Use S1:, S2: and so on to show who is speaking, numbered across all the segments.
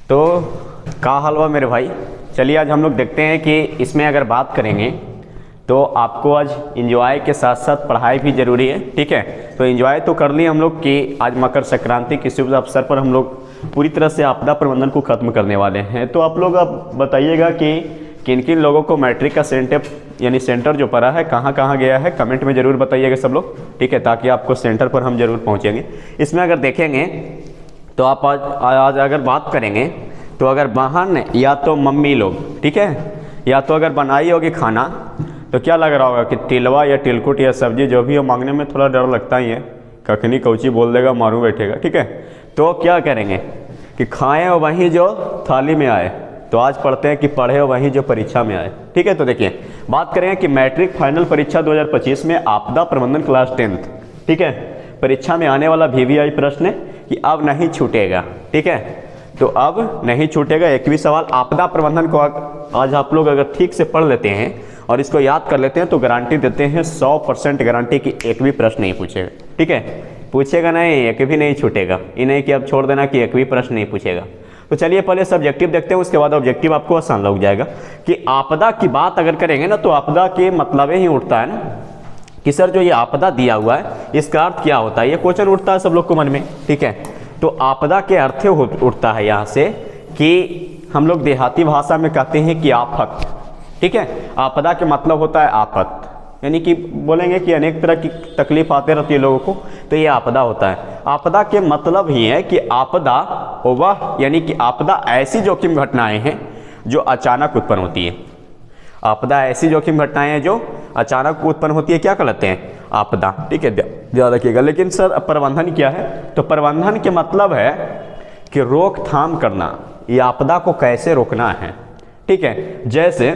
S1: तो का हलवा मेरे भाई, चलिए आज हम लोग देखते हैं कि इसमें अगर बात करेंगे तो आपको आज एंजॉय के साथ साथ पढ़ाई भी ज़रूरी है। ठीक है, तो एंजॉय तो कर लिए हम लोग कि आज मकर संक्रांति के शुभ अवसर पर हम लोग पूरी तरह से आपदा प्रबंधन को ख़त्म करने वाले हैं। तो आप लोग अब बताइएगा कि किन किन लोगों को मैट्रिक का सेंटर जो पड़ा है कहाँ कहाँ गया है, कमेंट में ज़रूर बताइएगा सब लोग। ठीक है, ताकि आपको सेंटर पर हम ज़रूर पहुँचेंगे। इसमें अगर देखेंगे तो आप आज अगर बात करेंगे तो अगर बहन या तो मम्मी लोग, ठीक है, या तो अगर बनाई होगी खाना तो क्या लग रहा होगा कि तिलवा या तिलकुट या सब्जी जो भी हो, मांगने में थोड़ा डर लगता ही है, कखनी कौची बोल देगा, मारू बैठेगा। ठीक है, तो क्या करेंगे कि खाएं वहीं जो थाली में आए। तो आज पढ़ते हैं कि पढ़े वहीं जो परीक्षा में आए। ठीक है, तो देखिए बात करेंगे कि मैट्रिक फाइनल परीक्षा 2025 में आपदा प्रबंधन क्लास 10th, ठीक है, परीक्षा में आने वाला VVI प्रश्न है कि अब नहीं छूटेगा। ठीक है, तो अब नहीं छूटेगा 21 सवाल आपदा प्रबंधन को आज आप लोग अगर ठीक से पढ़ लेते हैं और इसको याद कर लेते हैं तो गारंटी देते हैं 100% गारंटी कि एक भी प्रश्न नहीं पूछेगा। ठीक है, पूछेगा नहीं, एक भी नहीं छूटेगा। ये नहीं कि अब छोड़ देना कि एक भी प्रश्न नहीं पूछेगा। तो चलिए पहले सब्जेक्टिव देखते हैं, उसके बाद ऑब्जेक्टिव आपको आसान लग जाएगा। कि आपदा की बात अगर करेंगे ना तो आपदा के मतलब ही उठता है ना कि सर जो ये आपदा दिया हुआ है इसका अर्थ क्या होता है, ये क्वेश्चन उठता है सब लोग को मन में। ठीक है, तो आपदा के अर्थ उठता है यहाँ से कि हम लोग देहाती भाषा में कहते हैं कि आफत। ठीक है, आपदा के मतलब होता है आफत, यानी कि बोलेंगे कि अनेक तरह की तकलीफ आते रहती है लोगों को, तो ये आपदा होता है। आपदा के मतलब ही है कि आपदा वह, यानी कि आपदा ऐसी जोखिम घटनाएं हैं जो अचानक उत्पन्न होती है। आपदा ऐसी जोखिम घटनाएं हैं जो अचानक उत्पन्न होती है, क्या कहते हैं, आपदा। ठीक है, ध्यान रखिएगा। लेकिन सर प्रबंधन क्या है, तो प्रबंधन के मतलब है कि रोकथाम करना, ये आपदा को कैसे रोकना है। ठीक है, जैसे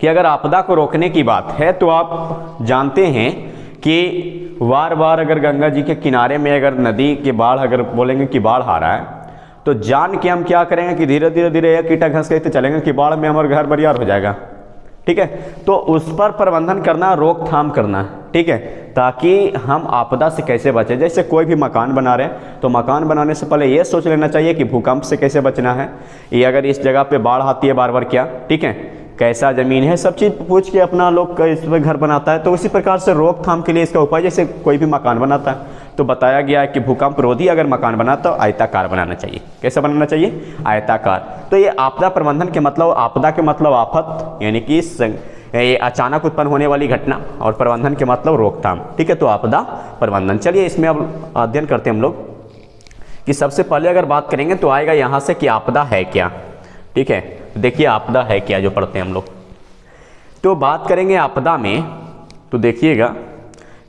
S1: कि अगर आपदा को रोकने की बात है तो आप जानते हैं कि बार बार अगर गंगा जी के किनारे में अगर नदी की बाढ़, अगर बोलेंगे कि बाढ़ आ रहा है तो जान के हम क्या करेंगे कि धीरे धीरे धीरे एक ईंटा घस के चलेंगे कि बाढ़ में हमारा घर बरियार हो जाएगा। ठीक है, तो उस पर प्रबंधन करना, रोकथाम करना। ठीक है, ताकि हम आपदा से कैसे बचें। जैसे कोई भी मकान बना रहे हैं तो मकान बनाने से पहले ये सोच लेना चाहिए कि भूकंप से कैसे बचना है, ये अगर इस जगह पे बाढ़ आती है बार बार क्या, ठीक है, कैसा ज़मीन है, सब चीज़ पूछ के अपना लोग इसमें घर बनाता है। तो उसी प्रकार से रोकथाम के लिए इसका उपाय, जैसे कोई भी मकान बनाता है तो बताया गया है कि भूकंप रोधी अगर मकान बनाता तो आयताकार बनाना चाहिए। कैसा बनाना चाहिए, आयताकार। तो ये आपदा प्रबंधन के मतलब, आपदा के मतलब आफत, यानी कि ये अचानक उत्पन्न होने वाली घटना, और प्रबंधन के मतलब रोकथाम। ठीक है, तो आपदा प्रबंधन। चलिए इसमें अब अध्ययन करते हैं हम लोग कि सबसे पहले अगर बात करेंगे तो आएगा यहाँ से कि आपदा है क्या। ठीक है, देखिए आपदा है क्या जो पढ़ते हैं हम लोग। तो बात करेंगे आपदा में तो देखिएगा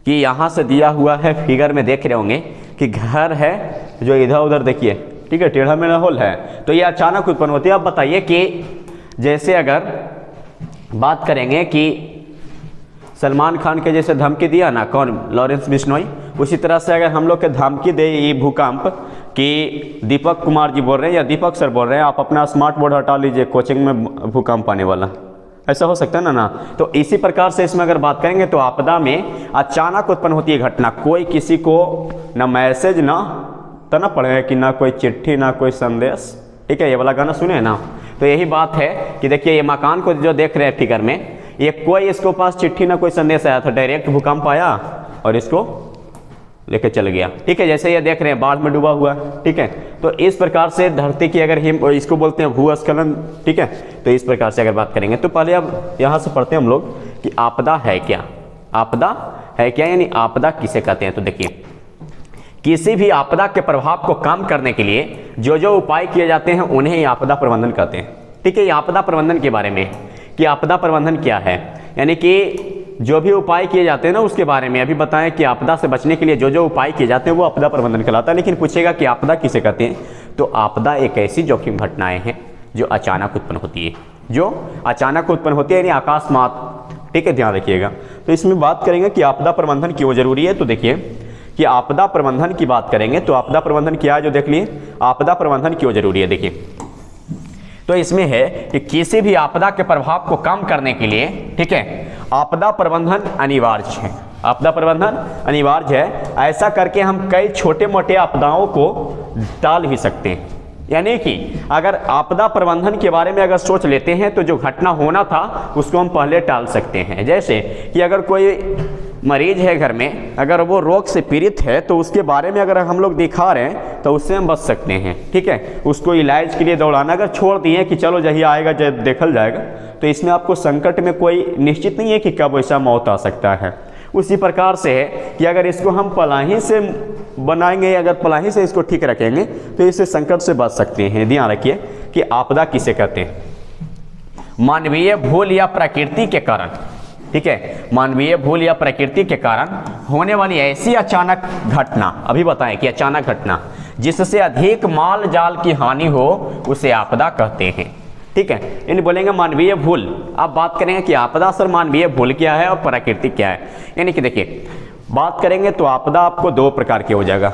S1: कि यहाँ से दिया हुआ है, फिगर में देख रहे होंगे कि घर है जो इधर उधर देखिए, ठीक है, टेढ़ा मेढ़ा होल है, तो ये अचानक उत्पन्न होती है। अब बताइए कि जैसे अगर बात करेंगे कि सलमान खान के जैसे धमकी दिया ना, कौन, लॉरेंस बिश्नोई, उसी तरह से अगर हम लोग के धमकी दे ये भूकंप कि दीपक कुमार जी बोल रहे हैं या दीपक सर बोल रहे हैं आप अपना स्मार्ट बोर्ड हटा लीजिए, कोचिंग में भूकंप आने वाला, ऐसा हो सकता है ना। तो इसी प्रकार से इसमें अगर बात करेंगे तो आपदा में अचानक उत्पन्न होती है घटना, कोई किसी को ना मैसेज ना तो ना पढ़े कि ना कोई चिट्ठी ना कोई संदेश। ठीक है, ये वाला गाना सुने ना, तो यही बात है कि देखिए ये मकान को जो देख रहे हैं फिगर में, ये कोई इसको पास चिट्ठी ना कोई संदेश आया था, डायरेक्ट भूकंप आया और इसको लेके चल गया। ठीक है, जैसे ये देख रहे हैं बाढ़ में डूबा हुआ। ठीक है, तो इस प्रकार से धरती की अगर हिम, इसको बोलते हैं भूस्खलन। ठीक है, तो इस प्रकार से अगर बात करेंगे तो पहले अब यहाँ से पढ़ते हैं हम लोग कि आपदा है क्या। आपदा है क्या, यानी आपदा किसे कहते हैं। तो देखिए किसी भी आपदा के प्रभाव को कम करने के लिए जो जो उपाय किए जाते हैं उन्हें ही आपदा प्रबंधन कहते हैं। ठीक है, ये आपदा प्रबंधन के बारे में कि आपदा प्रबंधन क्या है, यानी कि जो भी उपाय किए जाते हैं ना उसके बारे में अभी बताएं कि आपदा से बचने के लिए जो जो उपाय किए जाते हैं वो आपदा प्रबंधन कहलाता है। लेकिन पूछेगा कि आपदा किसे कहते हैं, तो आपदा एक ऐसी जोखिम घटनाएं हैं जो अचानक उत्पन्न होती है, जो अचानक उत्पन्न होती है, यानी अकस्मात। ठीक है, ध्यान रखिएगा। तो इसमें बात करेंगे कि आपदा प्रबंधन क्यों जरूरी है। तो देखिए कि आपदा प्रबंधन की बात करेंगे तो आपदा प्रबंधन क्या है, जो देख लिए आपदा प्रबंधन क्यों जरूरी है। देखिए तो इसमें है कि किसी भी आपदा के प्रभाव को कम करने के लिए, ठीक है, आपदा प्रबंधन अनिवार्य है। आपदा प्रबंधन अनिवार्य है। ऐसा करके हम कई छोटे मोटे आपदाओं को टाल भी सकते हैं। यानी कि अगर आपदा प्रबंधन के बारे में अगर सोच लेते हैं तो जो घटना होना था उसको हम पहले टाल सकते हैं। जैसे कि अगर कोई मरीज है घर में, अगर वो रोग से पीड़ित है तो उसके बारे में अगर हम लोग दिखा रहे हैं तो उससे हम बच सकते हैं, ठीक है। उसको इलाज के लिए दौड़ाना अगर छोड़ दिए कि चलो जही आएगा जब देखल जाएगा, तो इसमें आपको संकट में कोई निश्चित नहीं है कि कब ऐसा मौत आ सकता है। उसी प्रकार से है कि अगर इसको हम पलाही से बनाएंगे, अगर पलाही से इसको ठीक रखेंगे तो इससे संकट से बच सकते हैं। ध्यान रखिए कि आपदा किसे कहते हैं, मानवीय भूल या प्रकृति के कारण, ठीक है, मानवीय भूल या प्रकृति के कारण होने वाली ऐसी अचानक घटना, अभी बताएं कि अचानक घटना जिससे अधिक माल जाल की हानि हो उसे आपदा कहते हैं, ठीक है। यानी बोलेंगे मानवीय भूल। अब बात करेंगे कि आपदा सर मानवीय भूल क्या है और प्राकृतिक क्या है। यानी कि देखिए बात करेंगे तो आपदा आपको दो प्रकार के हो जाएगा।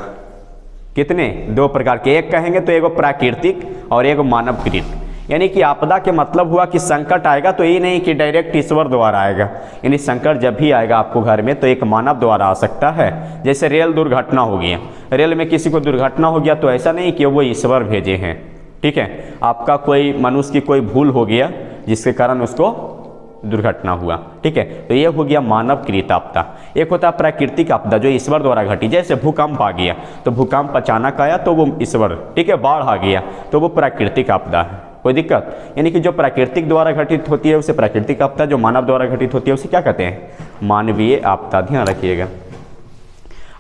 S1: कितने? दो प्रकार के। एक कहेंगे तो एगो प्राकृतिक और एगो मानवकृत। यानी कि आपदा के मतलब हुआ कि संकट आएगा तो ये नहीं कि डायरेक्ट ईश्वर द्वारा आएगा, यानी संकट जब भी आएगा आपको घर में तो एक मानव द्वारा आ सकता है। जैसे रेल दुर्घटना हो गया, रेल में किसी को दुर्घटना हो गया तो ऐसा नहीं कि वो ईश्वर भेजे हैं, ठीक है। आपका कोई मनुष्य की कोई भूल हो गया जिसके कारण उसको दुर्घटना हुआ, ठीक है। तो ये हो गया मानवकृत आपदा। एक होता है प्राकृतिक आपदा जो ईश्वर द्वारा घटी, जैसे भूकंप आ गया तो भूकंप अचानक आया तो वो ईश्वर, ठीक है। बाढ़ आ गया तो वो प्राकृतिक आपदा है, कोई दिक्कत। यानी कि जो प्राकृतिक द्वारा घटित होती है उसे प्राकृतिक आपदा, जो मानव द्वारा घटित होती है उसे क्या कहते हैं, मानवीय आपदा। ध्यान रखिएगा।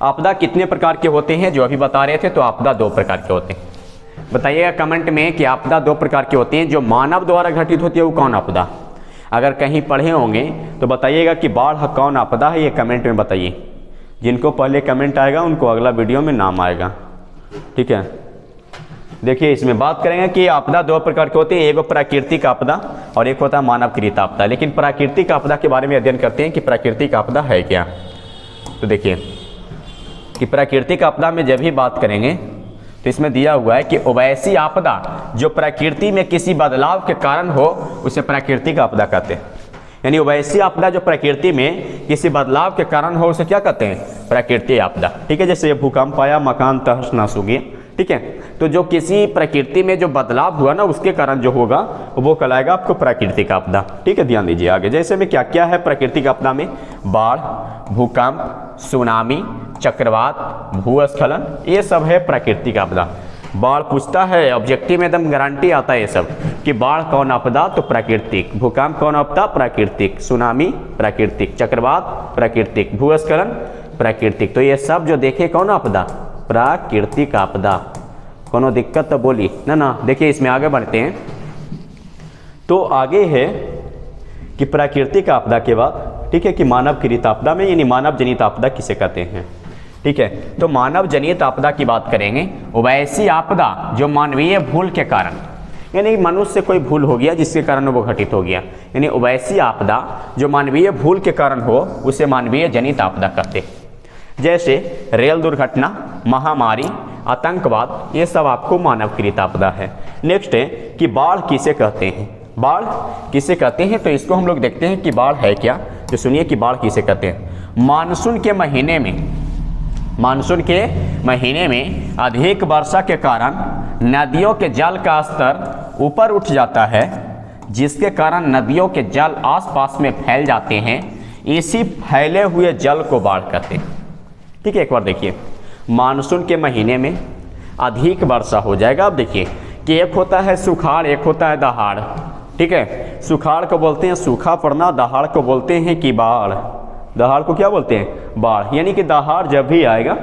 S1: आपदा कितने प्रकार के होते हैं जो अभी बता रहे थे, तो आपदा दो प्रकार के होते हैं। बताइएगा कमेंट में कि आपदा दो प्रकार के होते हैं, जो मानव द्वारा घटित होती है वो कौन आपदा। अगर कहीं पढ़े होंगे तो बताइएगा कि बाढ़ कौन आपदा है, ये कमेंट में बताइए। जिनको पहले कमेंट आएगा उनको अगला वीडियो में नाम आएगा, ठीक है। देखिए इसमें बात करेंगे कि आपदा दो प्रकार के होते हैं, एक प्राकृतिक आपदा और एक होता है मानवकृत आपदा। लेकिन प्राकृतिक आपदा के बारे में अध्ययन करते हैं कि प्राकृतिक आपदा है क्या। तो देखिए कि प्राकृतिक आपदा में जब भी बात करेंगे तो इसमें दिया हुआ है कि वैसी आपदा जो प्रकृति में किसी बदलाव के कारण हो उसे प्राकृतिक आपदा कहते हैं। यानी वैसी आपदा जो प्रकृति में किसी बदलाव के कारण हो उसे क्या कहते हैं, प्राकृतिक आपदा, ठीक है। जैसे ये भूकंप आया, मकान तहस नहस हो गया, ठीक है। तो जो किसी प्रकृति में जो बदलाव हुआ ना उसके कारण जो होगा वो कहलाएगा आपको प्राकृतिक आपदा, ठीक है। ध्यान दीजिए आगे जैसे में क्या क्या है प्राकृतिक आपदा में, बाढ़, भूकंप, सुनामी, चक्रवात, भूस्खलन, ये सब है प्राकृतिक आपदा। बाढ़ पूछता है ऑब्जेक्टिव में एकदम गारंटी आता है ये सब कि बाढ़ कौन आपदा, तो प्राकृतिक। भूकंप कौन आपदा, प्राकृतिक। सुनामी प्राकृतिक, चक्रवात प्राकृतिक, भूस्खलन प्राकृतिक। तो ये सब जो देखे कौन आपदा, प्राकृतिक आपदा। कोनो दिक्कत तो बोली ना ना। देखिए इसमें आगे बढ़ते हैं तो आगे है कि प्राकृतिक आपदा के बाद, ठीक है, कि मानवकृत आपदा में यानी मानव जनित आपदा किसे कहते हैं, ठीक है। तो मानव जनित आपदा की बात करेंगे, वैसी आपदा जो मानवीय भूल के कारण, यानी मनुष्य से कोई भूल हो गया जिसके कारण वो घटित हो गया, यानी वैसी आपदा जो मानवीय भूल के कारण हो उसे मानवीय जनित आपदा कहते हैं। जैसे रेल दुर्घटना, महामारी, आतंकवाद, ये सब आपको मानवकृत आपदा है। नेक्स्ट है कि बाढ़ किसे कहते हैं, बाढ़ किसे कहते हैं, तो इसको हम लोग देखते हैं कि बाढ़ है क्या। तो सुनिए कि बाढ़ किसे कहते हैं। मानसून के महीने में, मानसून के महीने में अधिक वर्षा के कारण नदियों के जल का स्तर ऊपर उठ जाता है, जिसके कारण नदियों के जल आसपास में फैल जाते हैं। इसी फैले हुए जल को बाढ़ कहते हैं, ठीक है। एक बार देखिए, मानसून के महीने में अधिक वर्षा हो जाएगा। अब देखिए कि एक होता है सुखाड़, एक होता है दहाड़, ठीक है। सुखाड़ को बोलते हैं सूखा पड़ना, दहाड़ को बोलते हैं कि बाढ़। दहाड़ को क्या बोलते हैं, बाढ़। यानी कि दहाड़ जब भी आएगा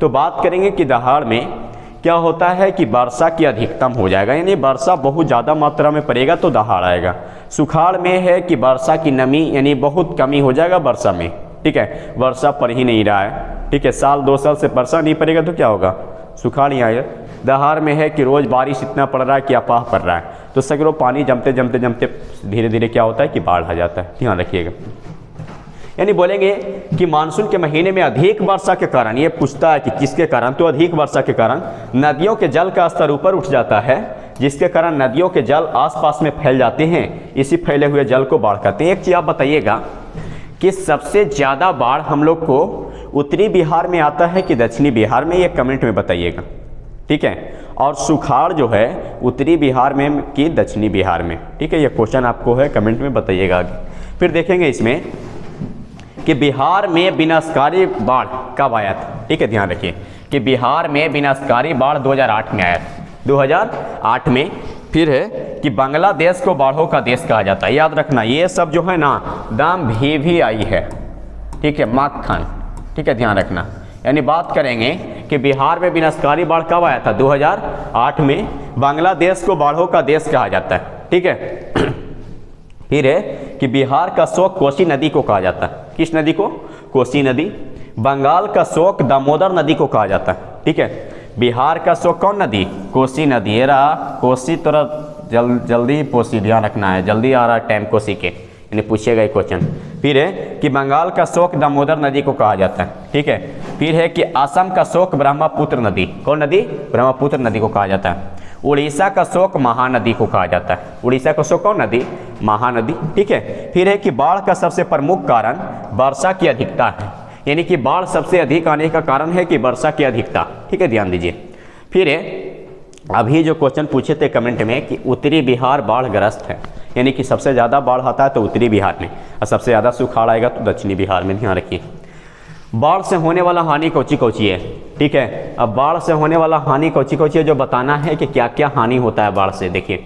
S1: तो बात करेंगे कि दहाड़ में क्या होता है कि वर्षा की अधिकतम हो जाएगा, यानी वर्षा बहुत ज़्यादा मात्रा में पड़ेगा तो दहाड़ आएगा। सुखाड़ में है कि वर्षा की नमी यानी बहुत कमी हो जाएगा वर्षा में, ठीक है। वर्षा पड़ ही नहीं रहा है, ठीक है। साल 2 साल से वर्षा नहीं पड़ेगा तो क्या होगा, सुखाड़ ही आएगा। दहाड़ में है कि रोज़ बारिश इतना पड़ रहा है कि अपाह पड़ रहा है, तो सगरों पानी जमते जमते जमते धीरे धीरे क्या होता है कि बाढ़ आ जाता है। ध्यान रखिएगा। यानी बोलेंगे कि मानसून के महीने में अधिक वर्षा के कारण, ये पूछता है कि किसके कारण, तो अधिक वर्षा के कारण नदियों के जल का स्तर ऊपर उठ जाता है, जिसके कारण नदियों के जल आसपास में फैल जाते हैं। इसी फैले हुए जल को बाढ़ कहते हैं। एक चीज़ आप बताइएगा कि सबसे ज़्यादा बाढ़ हम लोग को उत्तरी बिहार में आता है कि दक्षिणी बिहार में, ये कमेंट में बताइएगा, ठीक है। और सुखाड़ जो है उत्तरी बिहार में कि दक्षिणी बिहार में, ठीक है। ये क्वेश्चन आपको है, कमेंट में बताइएगा आगे। फिर देखेंगे इसमें कि बिहार में विनाशकारी बाढ़ कब आया था, ठीक है। ध्यान रखिए कि बिहार में विनाशकारी बाढ़ 2008 में आया था, 2008 में। फिर है कि बांग्लादेश को बाढ़ों का देश कहा जाता है। याद रखना ये सब जो है ना दाम भी आई है, ठीक है, माखन, ठीक है, ध्यान रखना। यानी बात करेंगे कि बिहार में विनाशकारी बाढ़ कब आया था, 2008 में। बांग्लादेश को बाढ़ों का देश कहा जाता है, ठीक है। फिर है कि बिहार का शोक कोसी नदी को कहा जाता है। किस नदी को? कोसी नदी। बंगाल का शोक दामोदर नदी को कहा जाता है, ठीक है। बिहार का शोक कौन नदी? कोसी नदी। ये रहा कोसी, थोड़ा जल्दी कोसी, ध्यान रखना है, जल्दी आ रहा है टाइम कोसी के, यानी पूछिएगा ये क्वेश्चन। फिर है कि बंगाल का शोक दामोदर नदी को कहा जाता है, ठीक है। फिर है कि असम का शोक ब्रह्मपुत्र नदी, कौन नदी? ब्रह्मपुत्र नदी को कहा जाता है। उड़ीसा का शोक महानदी को कहा जाता है। उड़ीसा का शोक कौन नदी? महानदी, ठीक है। फिर है कि बाढ़ का सबसे प्रमुख कारण वर्षा की अधिकता है, यानी कि बाढ़ सबसे अधिक आने का कारण है कि वर्षा की अधिकता, ठीक है, ध्यान दीजिए। फिर है अभी जो क्वेश्चन पूछे थे कमेंट में कि उत्तरी बिहार बाढ़ग्रस्त है, यानी कि सबसे ज़्यादा बाढ़ आता है तो उत्तरी बिहार में, और सबसे ज़्यादा सुखाड़ आएगा तो दक्षिणी बिहार में। ध्यान रखिए बाढ़ से होने वाला हानि कौची कौची है, ठीक है। अब बाढ़ से होने वाला हानि कौची कौची है, जो बताना है कि क्या क्या हानि होता है बाढ़ से। देखिए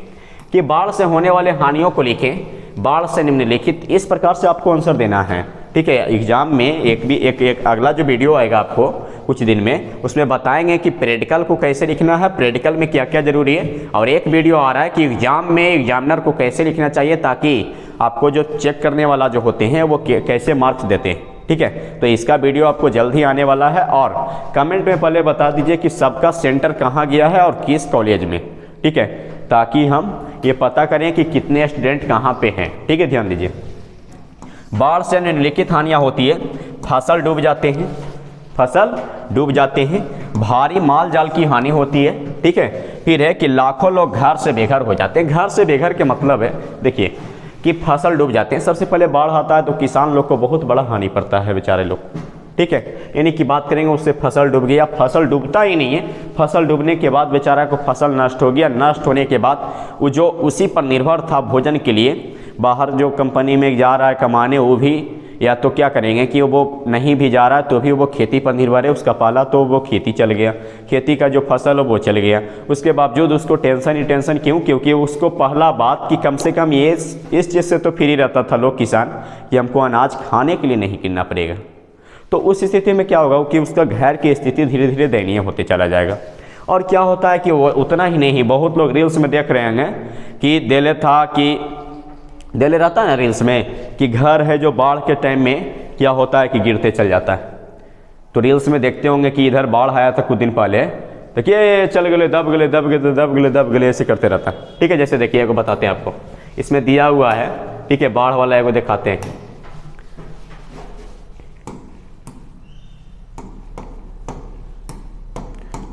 S1: कि बाढ़ से होने वाले हानियों को लिखें, बाढ़ से निम्नलिखित, इस प्रकार से आपको आंसर देना है, ठीक है। एग्जाम में एक अगला जो वीडियो आएगा आपको कुछ दिन में, उसमें बताएंगे कि प्रैक्टिकल को कैसे लिखना है, प्रैक्टिकल में क्या क्या जरूरी है। और एक वीडियो आ रहा है कि एग्जाम में एग्जामिनर को कैसे लिखना चाहिए, ताकि आपको जो चेक करने वाला जो होते हैं वो कैसे मार्क्स देते हैं, ठीक है। तो इसका वीडियो आपको जल्द ही आने वाला है। और कमेंट में पहले बता दीजिए कि सबका सेंटर कहाँ गया है और किस कॉलेज में, ठीक है, ताकि हम ये पता करें कि कितने स्टूडेंट कहाँ पे हैं, ठीक है। ध्यान दीजिए बाढ़ से निम्नलिखित हानियाँ होती है, फसल डूब जाते हैं, फसल डूब जाते हैं, भारी माल जाल की हानि होती है, ठीक है। फिर है कि लाखों लोग घर से बेघर हो जाते हैं। घर से बेघर के मतलब है देखिए कि फसल डूब जाते हैं। सबसे पहले बाढ़ आता है तो किसान लोग को बहुत बड़ा हानि पड़ता है बेचारे लोग, ठीक है। यानी कि बात करेंगे उससे फसल डूब गया, फसल डूबता ही नहीं है, फसल डूबने के बाद बेचारा को फसल नष्ट हो गया, नष्ट होने के बाद वो जो उसी पर निर्भर था भोजन के लिए, बाहर जो कंपनी में जा रहा है कमाने, वो भी या तो क्या करेंगे कि वो नहीं भी जा रहा है तो भी वो खेती पर निर्भर है, उसका पाला तो वो खेती चल गया, खेती का जो फसल है वो चल गया। उसके बावजूद उसको टेंशन ही टेंशन, क्यों? क्योंकि उसको पहला बात कि कम से कम ये इस चीज़ से तो फ्री रहता था लोग किसान कि हमको अनाज खाने के लिए नहीं किनना पड़ेगा। तो उस स्थिति में क्या होगा कि उसका घर की स्थिति धीरे धीरे दयनीय होते चला जाएगा। और क्या होता है कि वो उतना ही नहीं, बहुत लोग रील्स में देख रहे हैं कि देले रहता है ना रील्स में कि घर है जो बाढ़ के टाइम में क्या होता है कि गिरते चल जाता है। तो रील्स में देखते होंगे कि इधर बाढ़ आया था कुछ दिन पहले, देखिए चल गए, दब गए, दब गए, दब गए, दब गए, ऐसे करते रहता है, ठीक है। जैसे देखिए एगो बताते हैं आपको, इसमें दिया हुआ है, ठीक है, बाढ़ वाला एगो दिखाते हैं।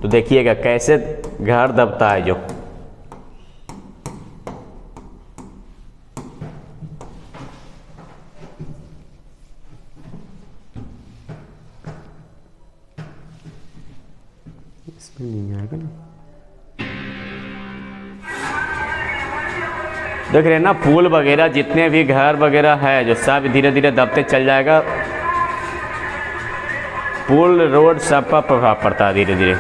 S1: तो देखिएगा कैसे घर दबता है जो, इसमें नहीं आएगा ना, देख रहे हैं ना, पुल वगैरह जितने भी घर वगैरह है जो सब धीरे धीरे दबते चल जाएगा। पुल रोड सब पर प्रभाव पड़ता है धीरे धीरे।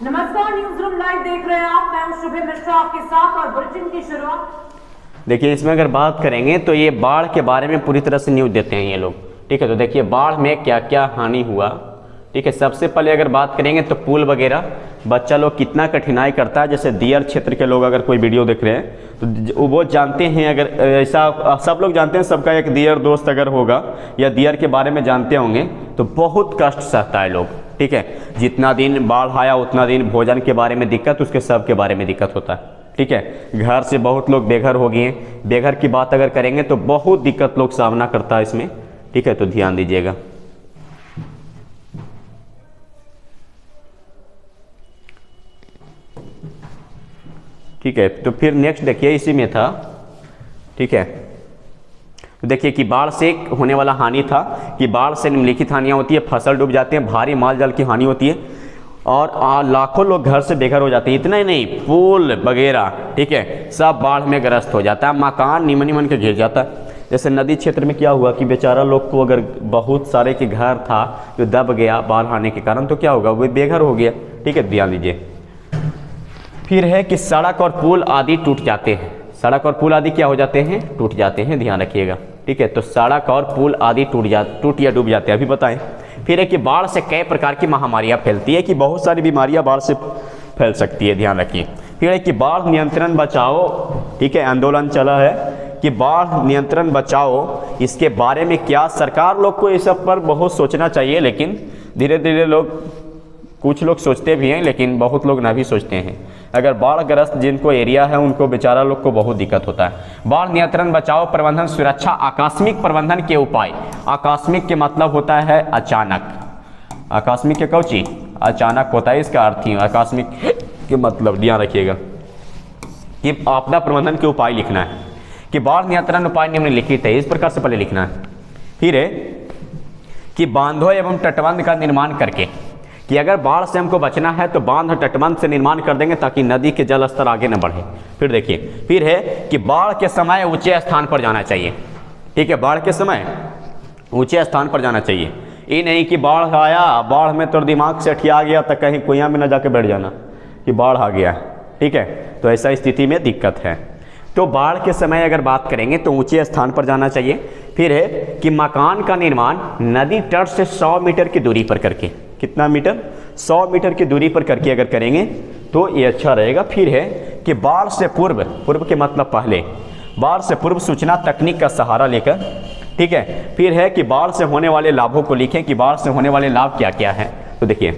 S2: नमस्कार, न्यूज रूम लाइव देख रहे हैं आप, मैं हूं शुभम मिश्रा आपके साथ और बुलेटिन की शुरुआत।
S1: देखिए इसमें अगर बात करेंगे तो ये बाढ़ के बारे में पूरी तरह से न्यूज़ देते हैं ये लोग, ठीक है। तो देखिए बाढ़ में क्या क्या हानि हुआ, ठीक है। सबसे पहले अगर बात करेंगे तो पुल वगैरह बच्चा लोग कितना कठिनाई करता है। जैसे दियर क्षेत्र के लोग अगर कोई वीडियो देख रहे हैं तो वो जानते हैं, अगर ऐसा सब लोग जानते हैं, सबका एक दियर दोस्त अगर होगा या दियर के बारे में जानते होंगे तो बहुत कष्ट सहता है लोग, ठीक है। जितना दिन बाढ़ आया उतना दिन भोजन के बारे में दिक्कत, उसके सब के बारे में दिक्कत होता है, ठीक है। घर से बहुत लोग बेघर हो गए हैं। बेघर की बात अगर करेंगे तो बहुत दिक्कत लोग सामना करता है इसमें, ठीक है। तो ध्यान दीजिएगा। ठीक है, तो फिर नेक्स्ट देखिए इसी में था, ठीक है। तो देखिए कि बाढ़ से होने वाला हानि था कि बाढ़ से निम्नलिखित हानियाँ होती है, फसल डूब जाते हैं, भारी माल जाल की हानि होती है और लाखों लोग घर से बेघर हो जाते हैं। इतना ही नहीं, पुल वगैरह, ठीक है, सब बाढ़ में ग्रस्त हो जाता है, मकान निमन निमन के गिर जाता है। जैसे नदी क्षेत्र में क्या हुआ कि बेचारा लोग को अगर बहुत सारे के घर था जो दब गया बाढ़ आने के कारण, तो क्या होगा, वो बेघर हो गया। ठीक है, ध्यान दीजिए। फिर है कि सड़क और पुल आदि टूट जाते हैं, सड़क और पुल आदि क्या हो जाते हैं, टूट जाते हैं, ध्यान रखिएगा। ठीक है, तो सड़क और पुल आदि टूट या डूब जाते हैं, अभी बताएं। फिर है कि बाढ़ से कई प्रकार की महामारियां फैलती है, कि बहुत सारी बीमारियां बाढ़ से फैल सकती है, ध्यान रखिए। फिर है कि बाढ़ नियंत्रण बचाओ, ठीक है, आंदोलन चला है कि बाढ़ नियंत्रण बचाओ, इसके बारे में क्या सरकार लोग को इस सब पर बहुत सोचना चाहिए, लेकिन धीरे धीरे कुछ लोग सोचते भी हैं, लेकिन बहुत लोग ना भी सोचते हैं। अगर बाढ़ग्रस्त जिनको एरिया है उनको बेचारा लोग को बहुत दिक्कत होता है। बाढ़ नियंत्रण बचाओ प्रबंधन सुरक्षा आकस्मिक प्रबंधन के उपाय। आकस्मिक के मतलब होता है अचानक, आकस्मिक के कौची अचानक होता है, इसका अर्थ ही आकस्मिक के मतलब ध्यान रखिएगा कि आपदा प्रबंधन के उपाय लिखना है कि बाढ़ नियंत्रण उपाय निम्नलिखित है, इस प्रकार से पहले लिखना है। फिर है कि बांधों एवं तटबंध का निर्माण करके, कि अगर बाढ़ से हमको बचना है तो बांध तटबंध से निर्माण कर देंगे ताकि नदी के जल स्तर आगे न बढ़े। फिर देखिए, फिर है कि बाढ़ के समय ऊंचे स्थान पर जाना चाहिए। ठीक है, बाढ़ के समय ऊंचे स्थान पर जाना चाहिए। ये नहीं कि बाढ़ आया, बाढ़ में तो दिमाग से अठिया गया तो कहीं कुइयाँ में न जाके बैठ जाना कि बाढ़ आ गया। ठीक है, तो ऐसा स्थिति में दिक्कत है। तो बाढ़ के समय अगर बात करेंगे तो ऊंचे स्थान पर जाना चाहिए। फिर है कि मकान का निर्माण नदी तट से 100 मीटर की दूरी पर करके, कितना मीटर, 100 मीटर की दूरी पर करके अगर करेंगे तो ये अच्छा रहेगा। फिर है कि बाढ़ से पूर्व, पूर्व के मतलब पहले, बाढ़ से पूर्व सूचना तकनीक का सहारा लेकर। ठीक है, फिर है कि बाढ़ से होने वाले लाभों को लिखें कि बाढ़ से होने वाले लाभ क्या क्या है। तो देखिए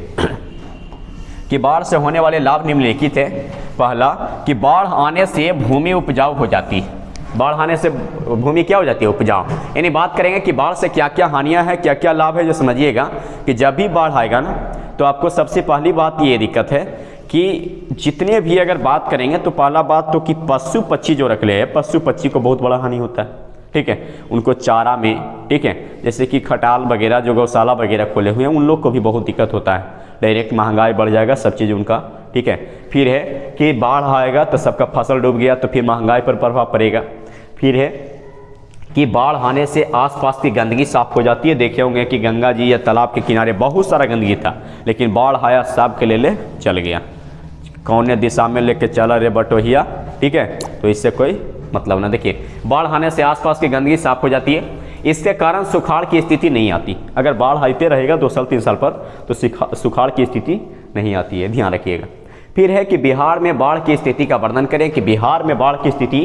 S1: कि बाढ़ से होने वाले लाभ निम्नलिखित है। पहला कि बाढ़ आने से भूमि उपजाऊ हो जाती है, बाढ़ आने से भूमि क्या हो जाती है, उपजाऊ। यानी बात करेंगे कि बाढ़ से क्या क्या हानियां हैं, क्या क्या लाभ है, जो समझिएगा कि जब भी बाढ़ आएगा ना तो आपको सबसे पहली बात ये दिक्कत है कि जितने भी अगर बात करेंगे तो पहला बात तो कि पशु पक्षी जो रख ले हैं, पशु पक्षी को बहुत बड़ा हानि होता है। ठीक है, उनको चारा में, ठीक है, जैसे कि खटाल वगैरह जो गौशाला वगैरह खोले हुए हैं उन लोग को भी बहुत दिक्कत होता है, डायरेक्ट महंगाई बढ़ जाएगा सब चीज़ उनका। ठीक है, फिर है कि बाढ़ आएगा तो सबका फसल डूब गया तो फिर महंगाई पर प्रभाव पड़ेगा। फिर है कि बाढ़ आने से आसपास की गंदगी साफ हो जाती है। देखे होंगे कि गंगा जी या तालाब के किनारे बहुत सारा गंदगी था, लेकिन बाढ़ आया साफ के ले चल गया, कौन दिशा में लेके चला रे बटोहिया। ठीक है, तो इससे कोई मतलब ना। देखिए, बाढ़ आने से आसपास की गंदगी साफ हो जाती है, इसके कारण सुखाड़ की स्थिति नहीं आती। अगर बाढ़ आते रहेगा 2 साल 3 साल पर तो सुखाड़ की स्थिति नहीं आती है, ध्यान रखिएगा। फिर है कि बिहार में बाढ़ की स्थिति का वर्णन करें कि बिहार में बाढ़ की स्थिति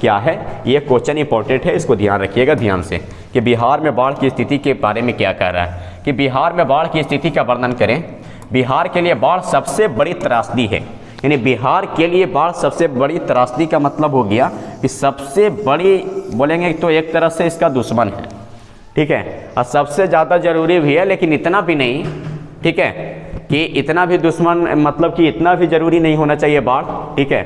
S1: क्या है। ये क्वेश्चन इंपॉर्टेंट है, इसको ध्यान रखिएगा ध्यान से कि बिहार में बाढ़ की स्थिति के बारे में क्या कह रहा है कि बिहार में बाढ़ की स्थिति का वर्णन करें। बिहार के लिए बाढ़ सबसे बड़ी त्रासदी है, यानी बिहार के लिए बाढ़ सबसे बड़ी त्रासदी का मतलब हो गया कि सबसे बड़ी बोलेंगे तो एक तरह से इसका दुश्मन है। ठीक है, और सबसे ज़्यादा जरूरी भी है, लेकिन इतना भी नहीं। ठीक है, कि इतना भी दुश्मन मतलब कि इतना भी जरूरी नहीं होना चाहिए बाढ़। ठीक है,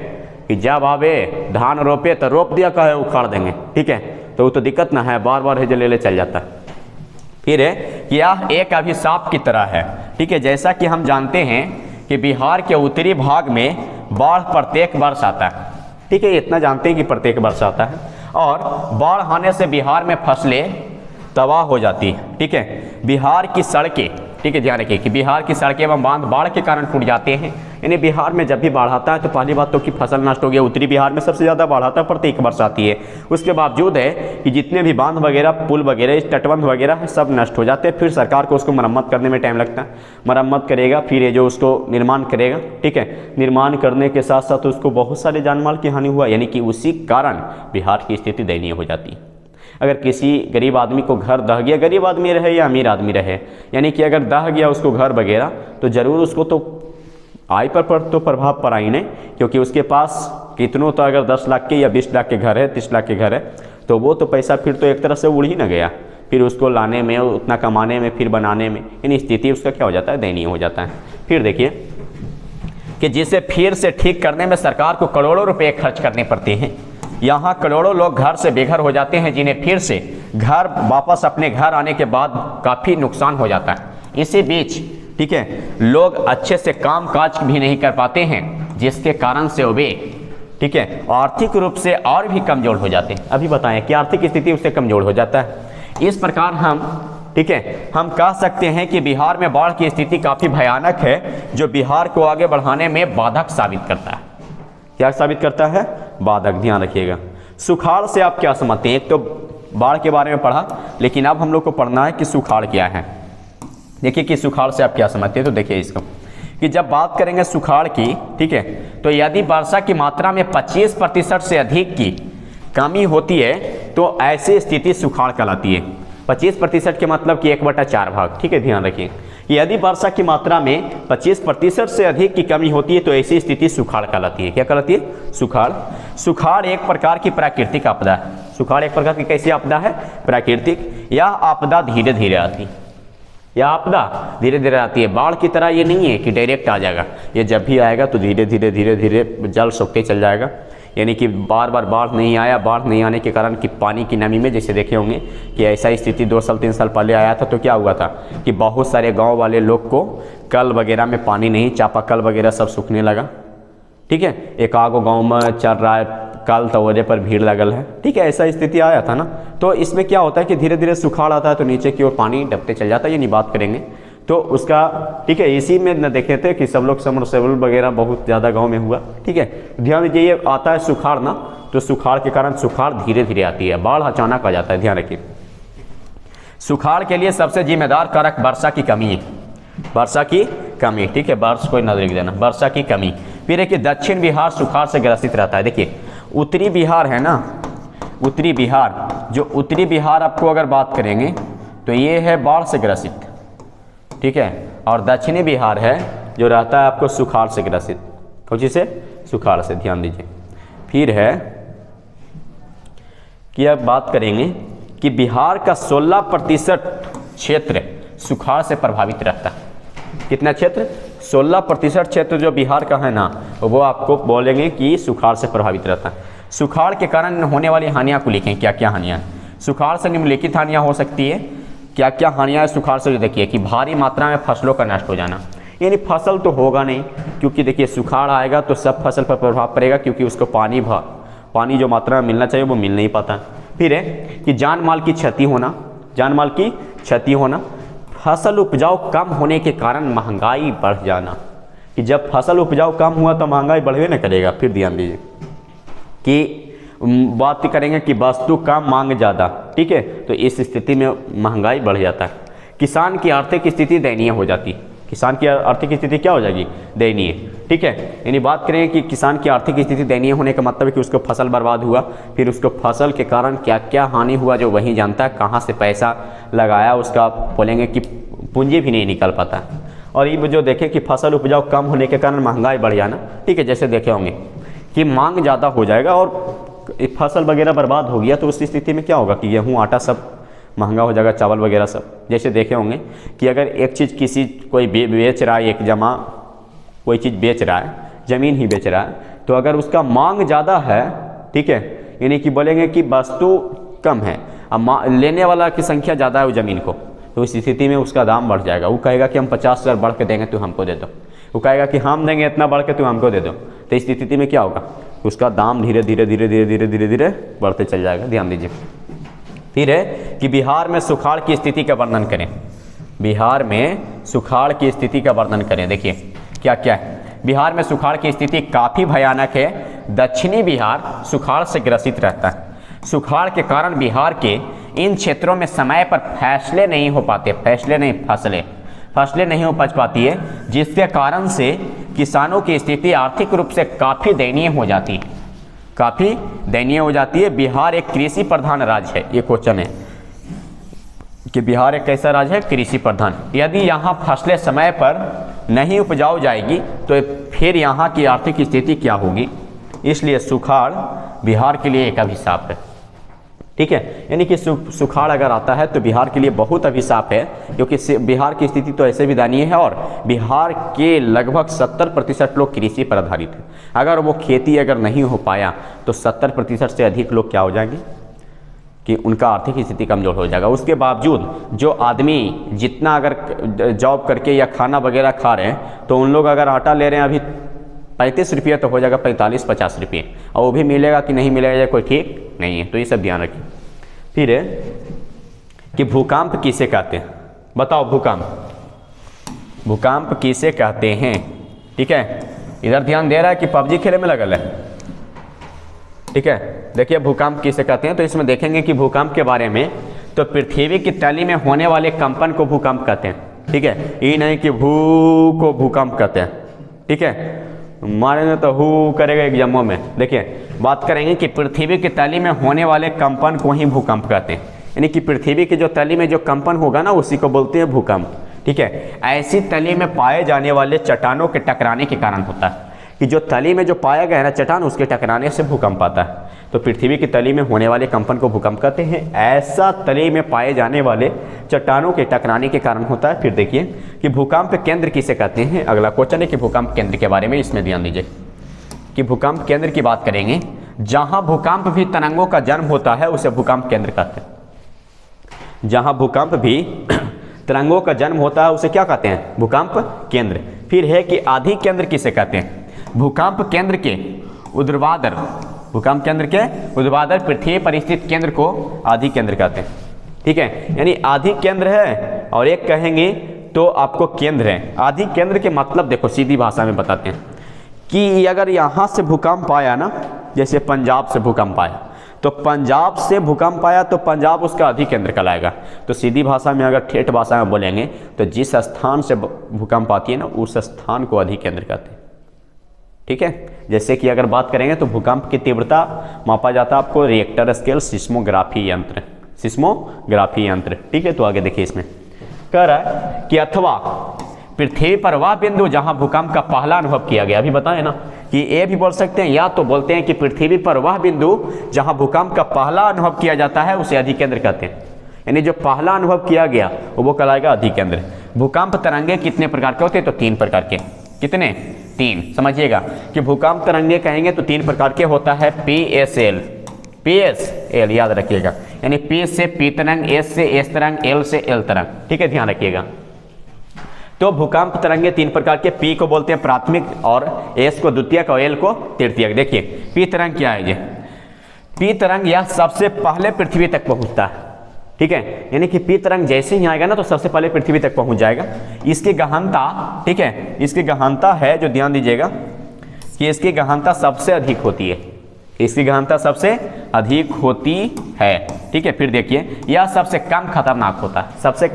S1: कि जब आवे धान रोपे तो रोप दिया कहे उखाड़ देंगे। ठीक है, तो वो तो दिक्कत ना है, बार बार हेजे ले चल जाता है। फिर है कि यह एक अभिशाप की तरह है। ठीक है, जैसा कि हम जानते हैं कि बिहार के उत्तरी भाग में बाढ़ प्रत्येक वर्ष आता है। ठीक है, इतना जानते हैं कि प्रत्येक वर्ष आता है और बाढ़ आने से बिहार में फसलें तबाह हो जाती है। ठीक है, बिहार की सड़कें, ठीक है, ध्यान रखिए कि बिहार की सड़कें एवं बांध बाढ़ के कारण टूट जाते हैं। यानी बिहार में जब भी बाढ़ आता है तो पहली बात तो कि फसल नष्ट हो गया। उत्तरी बिहार में सबसे ज़्यादा बाढ़ आता है, प्रत्येक वर्ष आती है। उसके बावजूद है कि जितने भी बांध वगैरह, पुल वगैरह, तटबंध वगैरह है, सब नष्ट हो जाते हैं। फिर सरकार को उसको मरम्मत करने में टाइम लगता है, मरम्मत करेगा, फिर ये जो उसको निर्माण करेगा। ठीक है, निर्माण करने के साथ साथ उसको बहुत सारे जानमाल की हानि हुआ, यानी कि उसी कारण बिहार की स्थिति दयनीय हो जाती है। अगर किसी गरीब आदमी को घर दह गया, गरीब आदमी रहे या अमीर आदमी रहे, यानी कि अगर दह गया उसको घर वगैरह, तो ज़रूर उसको तो आय पर तो प्रभाव पड़ा ही नहीं, क्योंकि उसके पास कितनों तो अगर 10 लाख के या 20 लाख के घर है, 30 लाख के घर है, तो वो तो पैसा फिर तो एक तरह से उड़ ही ना गया। फिर उसको लाने में, उतना कमाने में, फिर बनाने में, यानी स्थिति उसका क्या हो जाता है, दयनीय हो जाता है। फिर देखिए कि जिसे फिर से ठीक करने में सरकार को करोड़ों रुपये खर्च करने पड़ते हैं। यहाँ करोड़ों लोग घर से बेघर हो जाते हैं, जिन्हें फिर से घर वापस अपने घर आने के बाद काफ़ी नुकसान हो जाता है। इसी बीच ठीक है, लोग अच्छे से काम काज भी नहीं कर पाते हैं, जिसके कारण से वे ठीक है आर्थिक रूप से और भी कमज़ोर हो जाते हैं। अभी बताएं कि आर्थिक स्थिति उससे कमज़ोर हो जाता है। इस प्रकार हम ठीक है हम कह सकते हैं कि बिहार में बाढ़ की स्थिति काफ़ी भयानक है, जो बिहार को आगे बढ़ाने में बाधक साबित करता है। क्या साबित करता है? बाधक। ध्यान रखिएगा। सुखाड़ से आप क्या समझते हैं? एक तो बाढ़ के बारे में पढ़ा, लेकिन अब हम लोग को पढ़ना है कि सुखाड़ क्या है। देखिए कि सुखाड़ से आप क्या समझते हैं। तो देखिए इसको कि जब बात करेंगे सुखाड़ की ठीक है, तो यदि वर्षा की मात्रा में 25% से अधिक की कमी होती है तो ऐसी स्थिति सुखाड़ कहलाती है। 25% के मतलब कि 1/4 भाग। ठीक है, ध्यान रखिए। यदि वर्षा की मात्रा में 25% से अधिक की कमी होती है तो ऐसी स्थिति सुखाड़ कहलाती है। क्या कहलाती है? सुखाड़। सुखाड़ एक प्रकार की प्राकृतिक आपदा है। सुखाड़ एक प्रकार की कैसी आपदा है? प्राकृतिक। यह आपदा धीरे धीरे आती है। यह आपदा धीरे धीरे आती है। बाढ़ की तरह ये नहीं है कि डायरेक्ट आ जाएगा। ये जब भी आएगा तो धीरे धीरे जल सोखते चल जाएगा। यानी कि बार बार बाढ़ नहीं आया। बाढ़ नहीं आने के कारण कि पानी की नमी में, जैसे देखे होंगे कि ऐसा स्थिति 2 साल 3 साल पहले आया था, तो क्या हुआ था कि बहुत सारे गांव वाले लोग को कल वगैरह में पानी नहीं, चापाकल वगैरह सब सूखने लगा। ठीक है, एक आगो गांव में चल रहा है कल, तो वजह पर भीड़ लगल है। ठीक है, ऐसा स्थिति आया था ना। तो इसमें क्या होता है कि धीरे धीरे सुखाड़ आता है तो नीचे की ओर पानी डबते चल जाता है। ये नहीं बात करेंगे तो उसका ठीक है। इसी में न देखे थे कि सब लोग समरसेबल वगैरह बहुत ज़्यादा गांव में हुआ। ठीक है, ध्यान दीजिए। ये आता है सुखाड़ ना, तो सुखाड़ के कारण सुखाड़ धीरे धीरे आती है, बाढ़ अचानक आ जाता है। ध्यान रखिए। सुखाड़ के लिए सबसे जिम्मेदार कारक वर्षा की कमी है। वर्षा की कमी। ठीक है, वर्ष को नजर लिख देना, वर्षा की कमी। फिर है कि दक्षिण बिहार सुखाड़ से ग्रसित रहता है। देखिए उत्तरी बिहार है ना, उत्तरी बिहार, जो उत्तरी बिहार आपको अगर बात करेंगे तो ये है बाढ़ से ग्रसित। ठीक है, और दक्षिणी बिहार है जो रहता है आपको सुखाड़ से ग्रसित। कौन से? सुखाड़ से। ध्यान दीजिए। फिर है कि अब बात करेंगे कि बिहार का 16% क्षेत्र सुखाड़ से प्रभावित रहता है। कितना क्षेत्र? 16% क्षेत्र जो बिहार का है ना, वो आपको बोलेंगे कि सुखाड़ से प्रभावित रहता है। सुखाड़ के कारण होने वाली हानियाँ को लिखें। क्या क्या हानियाँ? सुखाड़ से निम्नलिखित हानियाँ हो सकती है। क्या क्या हानियाँ सुखाड़ से? देखिए कि भारी मात्रा में फसलों का नष्ट हो जाना, यानी फसल तो होगा नहीं, क्योंकि देखिए सुखाड़ आएगा तो सब फसल पर प्रभाव पड़ेगा, क्योंकि उसको पानी जो मात्रा में मिलना चाहिए वो मिल नहीं पाता। फिर है कि जान माल की क्षति होना। जान माल की क्षति होना। फसल उपजाऊ कम होने के कारण महंगाई बढ़ जाना, कि जब फसल उपजाऊ कम हुआ तो महंगाई बढ़वे न करेगा। फिर ध्यान दीजिए कि बात करेंगे कि वस्तु कम मांग ज़्यादा। ठीक है, तो इस स्थिति में महंगाई बढ़ जाता है। किसान की आर्थिक स्थिति दयनीय हो जाती है। किसान की आर्थिक स्थिति क्या हो जाएगी? दयनीय। ठीक है, यानी बात करें कि किसान की आर्थिक स्थिति दयनीय होने का मतलब है कि उसको फसल बर्बाद हुआ, फिर उसको फसल के कारण क्या क्या हानि हुआ जो वही जानता है। कहाँ से पैसा लगाया उसका बोलेंगे कि पूंजी भी नहीं निकल पाता। और ये जो देखें कि फसल उपजाऊ कम होने के कारण महंगाई बढ़ जाना। ठीक है, जैसे देखे होंगे कि मांग ज़्यादा हो जाएगा और फसल वगैरह बर्बाद हो गया, तो उस स्थिति में क्या होगा कि गेहूँ आटा सब महंगा हो जाएगा, चावल वगैरह सब। जैसे देखे होंगे कि अगर एक चीज़ किसी कोई बेच रहा है, एक जमा कोई चीज़ बेच रहा है, ज़मीन ही बेच रहा है, तो अगर उसका मांग ज़्यादा है, ठीक है, यानी कि बोलेंगे कि वस्तु कम है, अब लेने वाला की संख्या ज़्यादा है वो ज़मीन को, तो इस स्थिति में उसका दाम बढ़ जाएगा। वो कहेगा कि हम 50,000 बढ़ के देंगे, तो हमको दे दो। वो कहेगा कि हम देंगे इतना बढ़ के, तो हमको दे दो। तो इस स्थिति में क्या होगा? उसका दाम धीरे धीरे बढ़ते चल जाएगा। ध्यान दीजिए। फिर है कि बिहार में सुखाड़ की स्थिति का वर्णन करें। बिहार में सुखाड़ की स्थिति का वर्णन करें। देखिए क्या क्या है। बिहार में सुखाड़ की स्थिति काफ़ी भयानक है। दक्षिणी बिहार सुखाड़ से ग्रसित रहता है। सुखाड़ के कारण बिहार के इन क्षेत्रों में समय पर फैसले नहीं हो पाते। फसलें नहीं हो पाती है, जिसके कारण से किसानों की स्थिति आर्थिक रूप से काफ़ी दयनीय हो जाती है। काफ़ी दयनीय हो जाती है। बिहार एक कृषि प्रधान राज्य है। ये क्वेश्चन है कि बिहार एक कैसा राज्य है? कृषि प्रधान। यदि यहाँ फसलें समय पर नहीं उपजाऊ जाएगी तो फिर यहाँ की आर्थिक स्थिति क्या होगी? इसलिए सुखाड़ बिहार के लिए एक अभिशाप है। ठीक है। यानी कि सुखाड़ अगर आता है तो बिहार के लिए बहुत अभिशाप है, क्योंकि बिहार की स्थिति तो ऐसे भी दयनीय है और बिहार के लगभग 70% लोग कृषि पर आधारित है। अगर वो खेती अगर नहीं हो पाया तो 70% से अधिक लोग क्या हो जाएंगे कि उनका आर्थिक स्थिति कमजोर हो जाएगा। उसके बावजूद जो आदमी जितना अगर जॉब करके या खाना वगैरह खा रहे हैं तो उन लोग अगर आटा ले रहे हैं अभी 35 रुपये तो हो जाएगा 45-50 रुपये, और वो भी मिलेगा कि नहीं मिलेगा कोई ठीक नहीं है। तो ये सब ध्यान रखिए। फिर है कि भूकंप किसे कहते हैं, बताओ भूकंप किसे कहते हैं। ठीक है, इधर ध्यान दे रहा है कि पबजी खेले में लगल है। ठीक है, देखिए भूकंप किसे कहते हैं। तो इसमें देखेंगे कि भूकंप के बारे में, तो पृथ्वी की तली में होने वाले कंपन को भूकंप कहते हैं। ठीक है, ये नहीं कि भू को भूकंप कहते हैं। ठीक है, मारेंगे तो हु करेगा एग्जामों में। देखिए बात करेंगे कि पृथ्वी की तली में होने वाले कंपन को ही भूकंप कहते हैं। यानी कि पृथ्वी की जो तली में जो कंपन होगा ना उसी को बोलते हैं भूकंप। ठीक है, ऐसी तली में पाए जाने वाले चट्टानों के टकराने के कारण होता है कि जो तली में जो पाया गया है ना चट्टान, उसके टकराने से भूकंप आता है। तो पृथ्वी की तली में होने वाले कंपन को भूकंप कहते हैं। ऐसा तली में पाए जाने वाले चट्टानों के टकराने के कारण होता है। फिर देखिए कि भूकंप केंद्र किसे कहते हैं। अगला क्वेश्चन है कि भूकंप केंद्र के बारे में, इसमें ध्यान दीजिए कि भूकंप केंद्र की बात करेंगे। जहां भूकंप भी तरंगों का जन्म होता है उसे भूकंप केंद्र कहते हैं। जहां भूकंप भी तरंगों का जन्म होता है उसे क्या कहते हैं, भूकंप केंद्र। फिर है कि आधि केंद्र किसे कहते हैं। भूकंप केंद्र के ऊर्ध्वाधर, भूकंप केंद्र के ऊर्ध्वाधर पृथ्वी पर स्थित केंद्र को आधि केंद्र कहते हैं। ठीक है, यानी आधि केंद्र है और एक कहेंगे तो आपको केंद्र है। आधि केंद्र के मतलब देखो सीधी भाषा में बताते हैं कि अगर यहाँ से भूकंप आया ना, जैसे पंजाब से भूकंप आया, तो पंजाब से भूकंप आया तो पंजाब उसका आधि केंद्र कहलाएगा। तो सीधी भाषा में अगर ठेठ भाषा में बोलेंगे तो जिस स्थान से भूकंप आती है ना उस स्थान को आधि केंद्र कहते हैं। ठीक है, जैसे कि अगर बात करेंगे तो भूकंप की तीव्रता मापा जाता है आपको रिएक्टर स्केल सिस्मोग्राफी यंत्र, सिस्मोग्राफी यंत्र। ठीक है, तो आगे देखिए इसमें कह रहा है कि अथवा पृथ्वी पर वह बिंदु जहां भूकंप का पहला अनुभव किया गया। अभी बताए ना कि ये भी बोल सकते हैं, या तो बोलते हैं कि पृथ्वी पर वह बिंदु जहां भूकंप का पहला अनुभव किया जाता है उसे आधि केंद्र कहते हैं। यानी जो पहला अनुभव किया गया वो कहलाएगा आधि केंद्र। भूकंप तरंगे कितने प्रकार के होते हैं, तो 3 प्रकार के। कितने, 3। समझिएगा कि भूकंप तरंगे कहेंगे तो 3 प्रकार के होता है। PSL, PSL याद रखिएगा, यानी P से P तरंग, S से S तरंग, L से L तरंग। ठीक है, ध्यान रखिएगा। तो भूकंप तरंगे 3 प्रकार के, P को बोलते हैं प्राथमिक और S को द्वितीयक और L को तृतीयक। देखिए P तरंग क्या है, ये P तरंग यह सबसे पहले पृथ्वी तक पहुंचता है। ठीक है, यानी कि P तरंग जैसे ही आएगा ना तो सबसे पहले पृथ्वी तक पहुंच जाएगा। इसकी गहनता, ठीक है, इसकी गहनता है जो ध्यान दीजिएगा कि इसकी गहनता सबसे अधिक होती है। इसकी गहनता सबसे अधिक होती है। ठीक है, फिर देखिए यह सबसे कम खतरनाक होता है। सबसे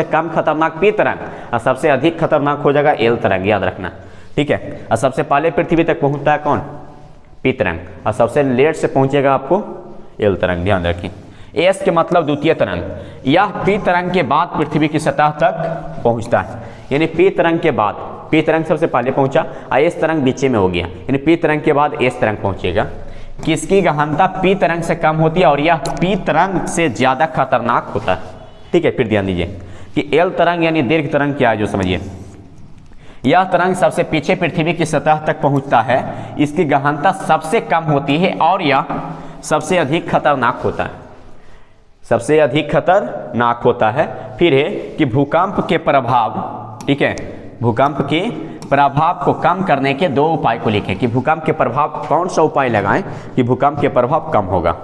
S1: कम खतरनाक P तरंग और सबसे अधिक खतरनाक हो जाएगा L तरंग, याद रखना। ठीक है, और सबसे पहले पृथ्वी तक पहुंचता है कौन, P तरंग, और सबसे लेट से पहुंचेगा आपको L तरंग, ध्यान रखिए। S के मतलब द्वितीय तरंग, यह P तरंग के बाद पृथ्वी की सतह तक पहुंचता है। यानी P तरंग के बाद, P तरंग सबसे पहले पहुंचा और S तरंग बीचे में हो गया, यानी P तरंग के बाद S तरंग पहुंचेगा। किसकी गहनता P तरंग से कम होती है और यह P तरंग से ज्यादा खतरनाक होता है। ठीक है, फिर ध्यान दीजिए कि L तरंग यानी दीर्घ तरंग क्या है जो समझिए। यह तरंग सबसे पीछे पृथ्वी की सतह तक पहुंचता है। इसकी गहनता सबसे कम होती है और यह सबसे अधिक खतरनाक होता है, सबसे अधिक खतरनाक होता है। फिर है कि भूकंप के प्रभाव, ठीक है, भूकंप के प्रभाव को कम करने के 2 उपाय को लिखें कि भूकंप के प्रभाव कौन सा उपाय लगाएं कि भूकंप के प्रभाव कम होगा।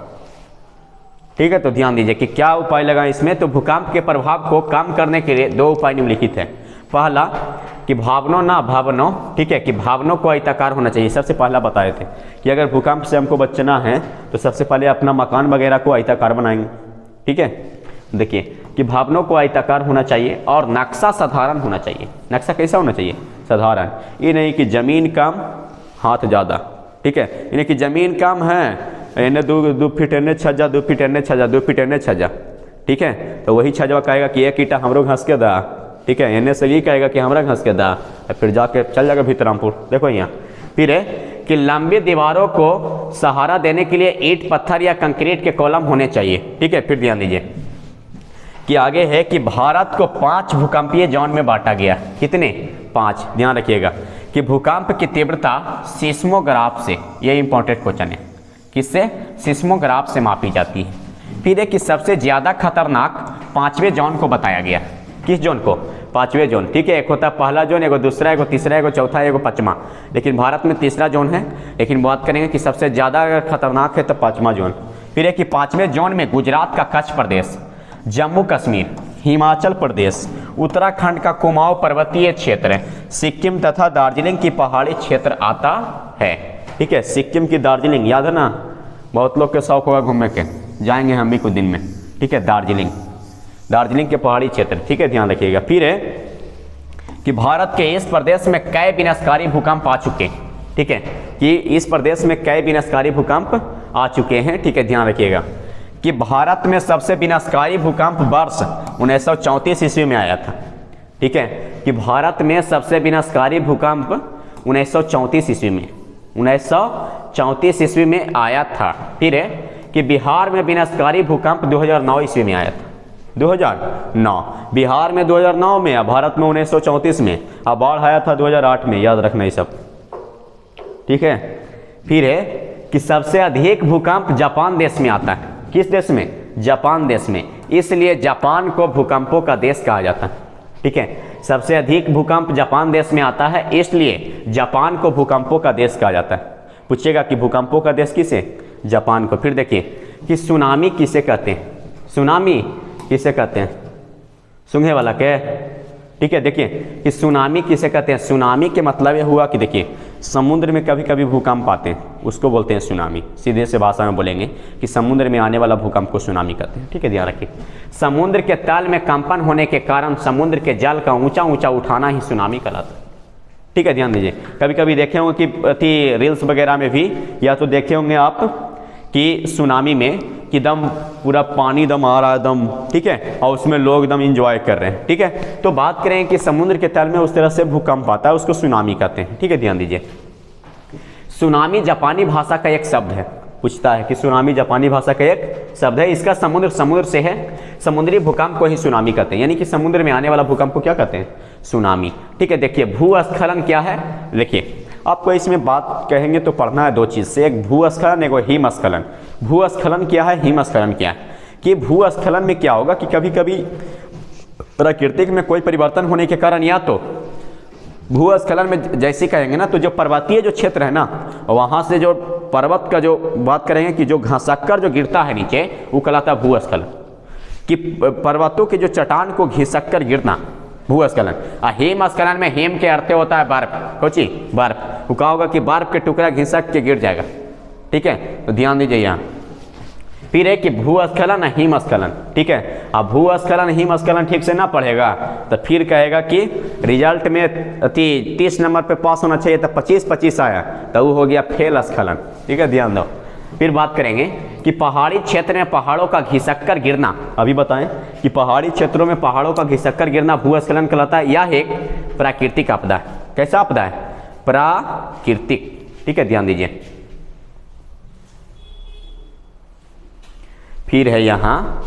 S1: ठीक है, तो ध्यान दीजिए कि क्या उपाय लगाएं इसमें। तो भूकंप के प्रभाव को कम करने के लिए 2 उपाय निम्नलिखित है। पहला कि भावनों ना भावनों, ठीक है, कि भावनों को आयताकार होना चाहिए। सबसे पहला बताए थे कि अगर भूकंप से हमको बचना है तो सबसे पहले अपना मकान वगैरह को आयताकार बनाएंगे। ठीक है, देखिए कि भावनों को आयताकार होना चाहिए और नक्शा साधारण होना चाहिए। नक्शा कैसा होना चाहिए, साधारण। ये नहीं कि जमीन कम हाथ ज़्यादा। ठीक है, यानी कि जमीन कम है, इन्हें 2 फीट एने छजा, 2 फीट एने छजा, 2 फीट एने छजा। ठीक है, तो वही छजवा कहेगा कि 1 ईटा हमरो घस के दा। ठीक है, एने से ये कहेगा कि हमरा घस के दा, फिर जाके चल जाएगा भीतरामपुर। देखो यहाँ फिर है कि लंबी दीवारों को सहारा देने के लिए ईंट पत्थर या कंक्रीट के कॉलम होने चाहिए। ठीक है, फिर ध्यान दीजिए कि आगे है कि भारत को 5 भूकंपीय जोन में बांटा गया। कितने? 5। ध्यान रखिएगा कि भूकंप की तीव्रता सिस्मोग्राफ से, ये इंपॉर्टेंट क्वेश्चन है, किससे? सिस्मोग्राफ से मापी जाती है। फिर है कि सबसे ज़्यादा खतरनाक 5वें जोन को बताया गया। किस जोन को? 5वें जोन। ठीक है, एक होता है पहला जोन, एगो दूसरा, एगो तीसरा, एगो चौथा, एगो पाँचवा, लेकिन भारत में तीसरा जोन है। लेकिन बात करेंगे कि सबसे ज़्यादा अगर खतरनाक है तो 5वां जोन। फिर है कि 5वें जोन में गुजरात का कच्छ प्रदेश, जम्मू कश्मीर, हिमाचल प्रदेश, उत्तराखंड का कुमाऊं पर्वतीय क्षेत्र, सिक्किम तथा दार्जिलिंग की पहाड़ी क्षेत्र आता है। ठीक है, सिक्किम की दार्जिलिंग याद है ना, बहुत लोग के शौक होगा घूमने के, जाएंगे हम भी कुछ दिन में। ठीक है, दार्जिलिंग के पहाड़ी क्षेत्र। ठीक है, ध्यान रखिएगा। फिर है कि भारत के इस प्रदेश में कई विनाशकारी भूकंप आ चुके हैं। ठीक है, कि इस प्रदेश में कई विनाशकारी भूकंप आ चुके हैं। ठीक है, ध्यान रखिएगा कि भारत में सबसे विनाशकारी भूकंप वर्ष 1934 ईस्वी में आया था। ठीक है, कि भारत में सबसे विनाशकारी भूकंप 1934 ईस्वी में 1934 ईस्वी में आया था। फिर है कि बिहार में विनाशकारी भूकंप 2009 ईस्वी में आया था। 2009 बिहार में 2009 में, भारत में 1934 में, अब बाढ़ आया था 2008 में, याद रखना ये सब। ठीक है, फिर है कि सबसे अधिक भूकंप जापान देश में आता है। किस देश में? जापान देश में, इसलिए जापान को भूकंपों का देश कहा जाता है। ठीक है, सबसे अधिक भूकंप जापान देश में आता है, इसलिए जापान को भूकंपों का देश कहा जाता है। पूछेगा कि भूकंपों का देश किसे? जापान को। फिर देखिए कि सुनामी किसे कहते हैं? सुनामी किसे कहते हैं? सूंघे वाला के। ठीक है, देखिए कि सुनामी किसे कहते हैं? सुनामी के मतलब ये हुआ कि देखिए समुद्र में कभी कभी भूकंप आते हैं, उसको बोलते हैं सुनामी। सीधे से भाषा में बोलेंगे कि समुद्र में आने वाला भूकंप को सुनामी कहते हैं। ठीक है, ध्यान रखिए। समुद्र के तल में कंपन होने के कारण समुद्र के जल का ऊंचा ऊंचा उठाना ही सुनामी कहलाता है। ठीक है, ध्यान दीजिए। कभी कभी देखे होंगे कि रील्स वगैरह में भी, या तो देखे होंगे आप कि सुनामी में कि दम पूरा पानी दम आ रहा है दम। ठीक है, और उसमें लोग एकदम इंजॉय कर रहे हैं। ठीक है, तो बात करें कि समुद्र के तल में उस तरह से भूकंप आता है, उसको सुनामी कहते हैं। ठीक है, ध्यान दीजिए। सुनामी जापानी भाषा का एक शब्द है। पूछता है कि सुनामी जापानी भाषा का एक शब्द है, इसका समुद्र से है। समुद्री भूकंप को ही सुनामी कहते हैं, यानी कि समुद्र में आने वाला भूकंप को क्या कहते हैं? सुनामी। ठीक है, देखिए भूस्खलन क्या है। देखिए आपको इसमें बात कहेंगे तो पढ़ना है 2 चीज़ से, एक भूस्खलन, एक हिमस्खलन। भूस्खलन क्या है, हिमस्खलन क्या है? कि भूस्खलन में क्या होगा कि कभी कभी प्राकृतिक में कोई परिवर्तन होने के कारण, या तो भूस्खलन में जैसे कहेंगे ना, तो जो पर्वतीय जो क्षेत्र है ना, वहाँ से जो पर्वत का जो बात करेंगे कि जो घसक्कर जो गिरता है नीचे, वो कहलाता है भूस्खलन। कि पर्वतों के जो चट्टान को घिसक कर गिरना, भूस्खलन। हिमस्खलन में हिम के अर्थ होता है बर्फ। कोची? बर्फ। वो कहा होगा कि बर्फ के टुकड़ा घिसक के गिर जाएगा। ठीक है, तो ध्यान दीजिए यहाँ। फिर है कि भूस्खलन हिमस्खलन। ठीक है, अब भूस्खलन हिमस्खलन ठीक से ना पढ़ेगा तो फिर कहेगा कि रिजल्ट में 30 नंबर पे पास होना चाहिए, तो 25 आया, तो वो हो गया फेल स्खलन। ठीक है, ध्यान दो। फिर बात करेंगे कि पहाड़ी क्षेत्र में पहाड़ों का घिसक्कर गिरना। अभी बताएं कि पहाड़ी क्षेत्रों में पहाड़ों का घिसक्कर गिरना भूस्खलन कहलाता है। यह एक प्राकृतिक आपदा है। कैसा आपदा है? प्राकृतिक। ठीक है, ध्यान दीजिए। फिर है यहाँ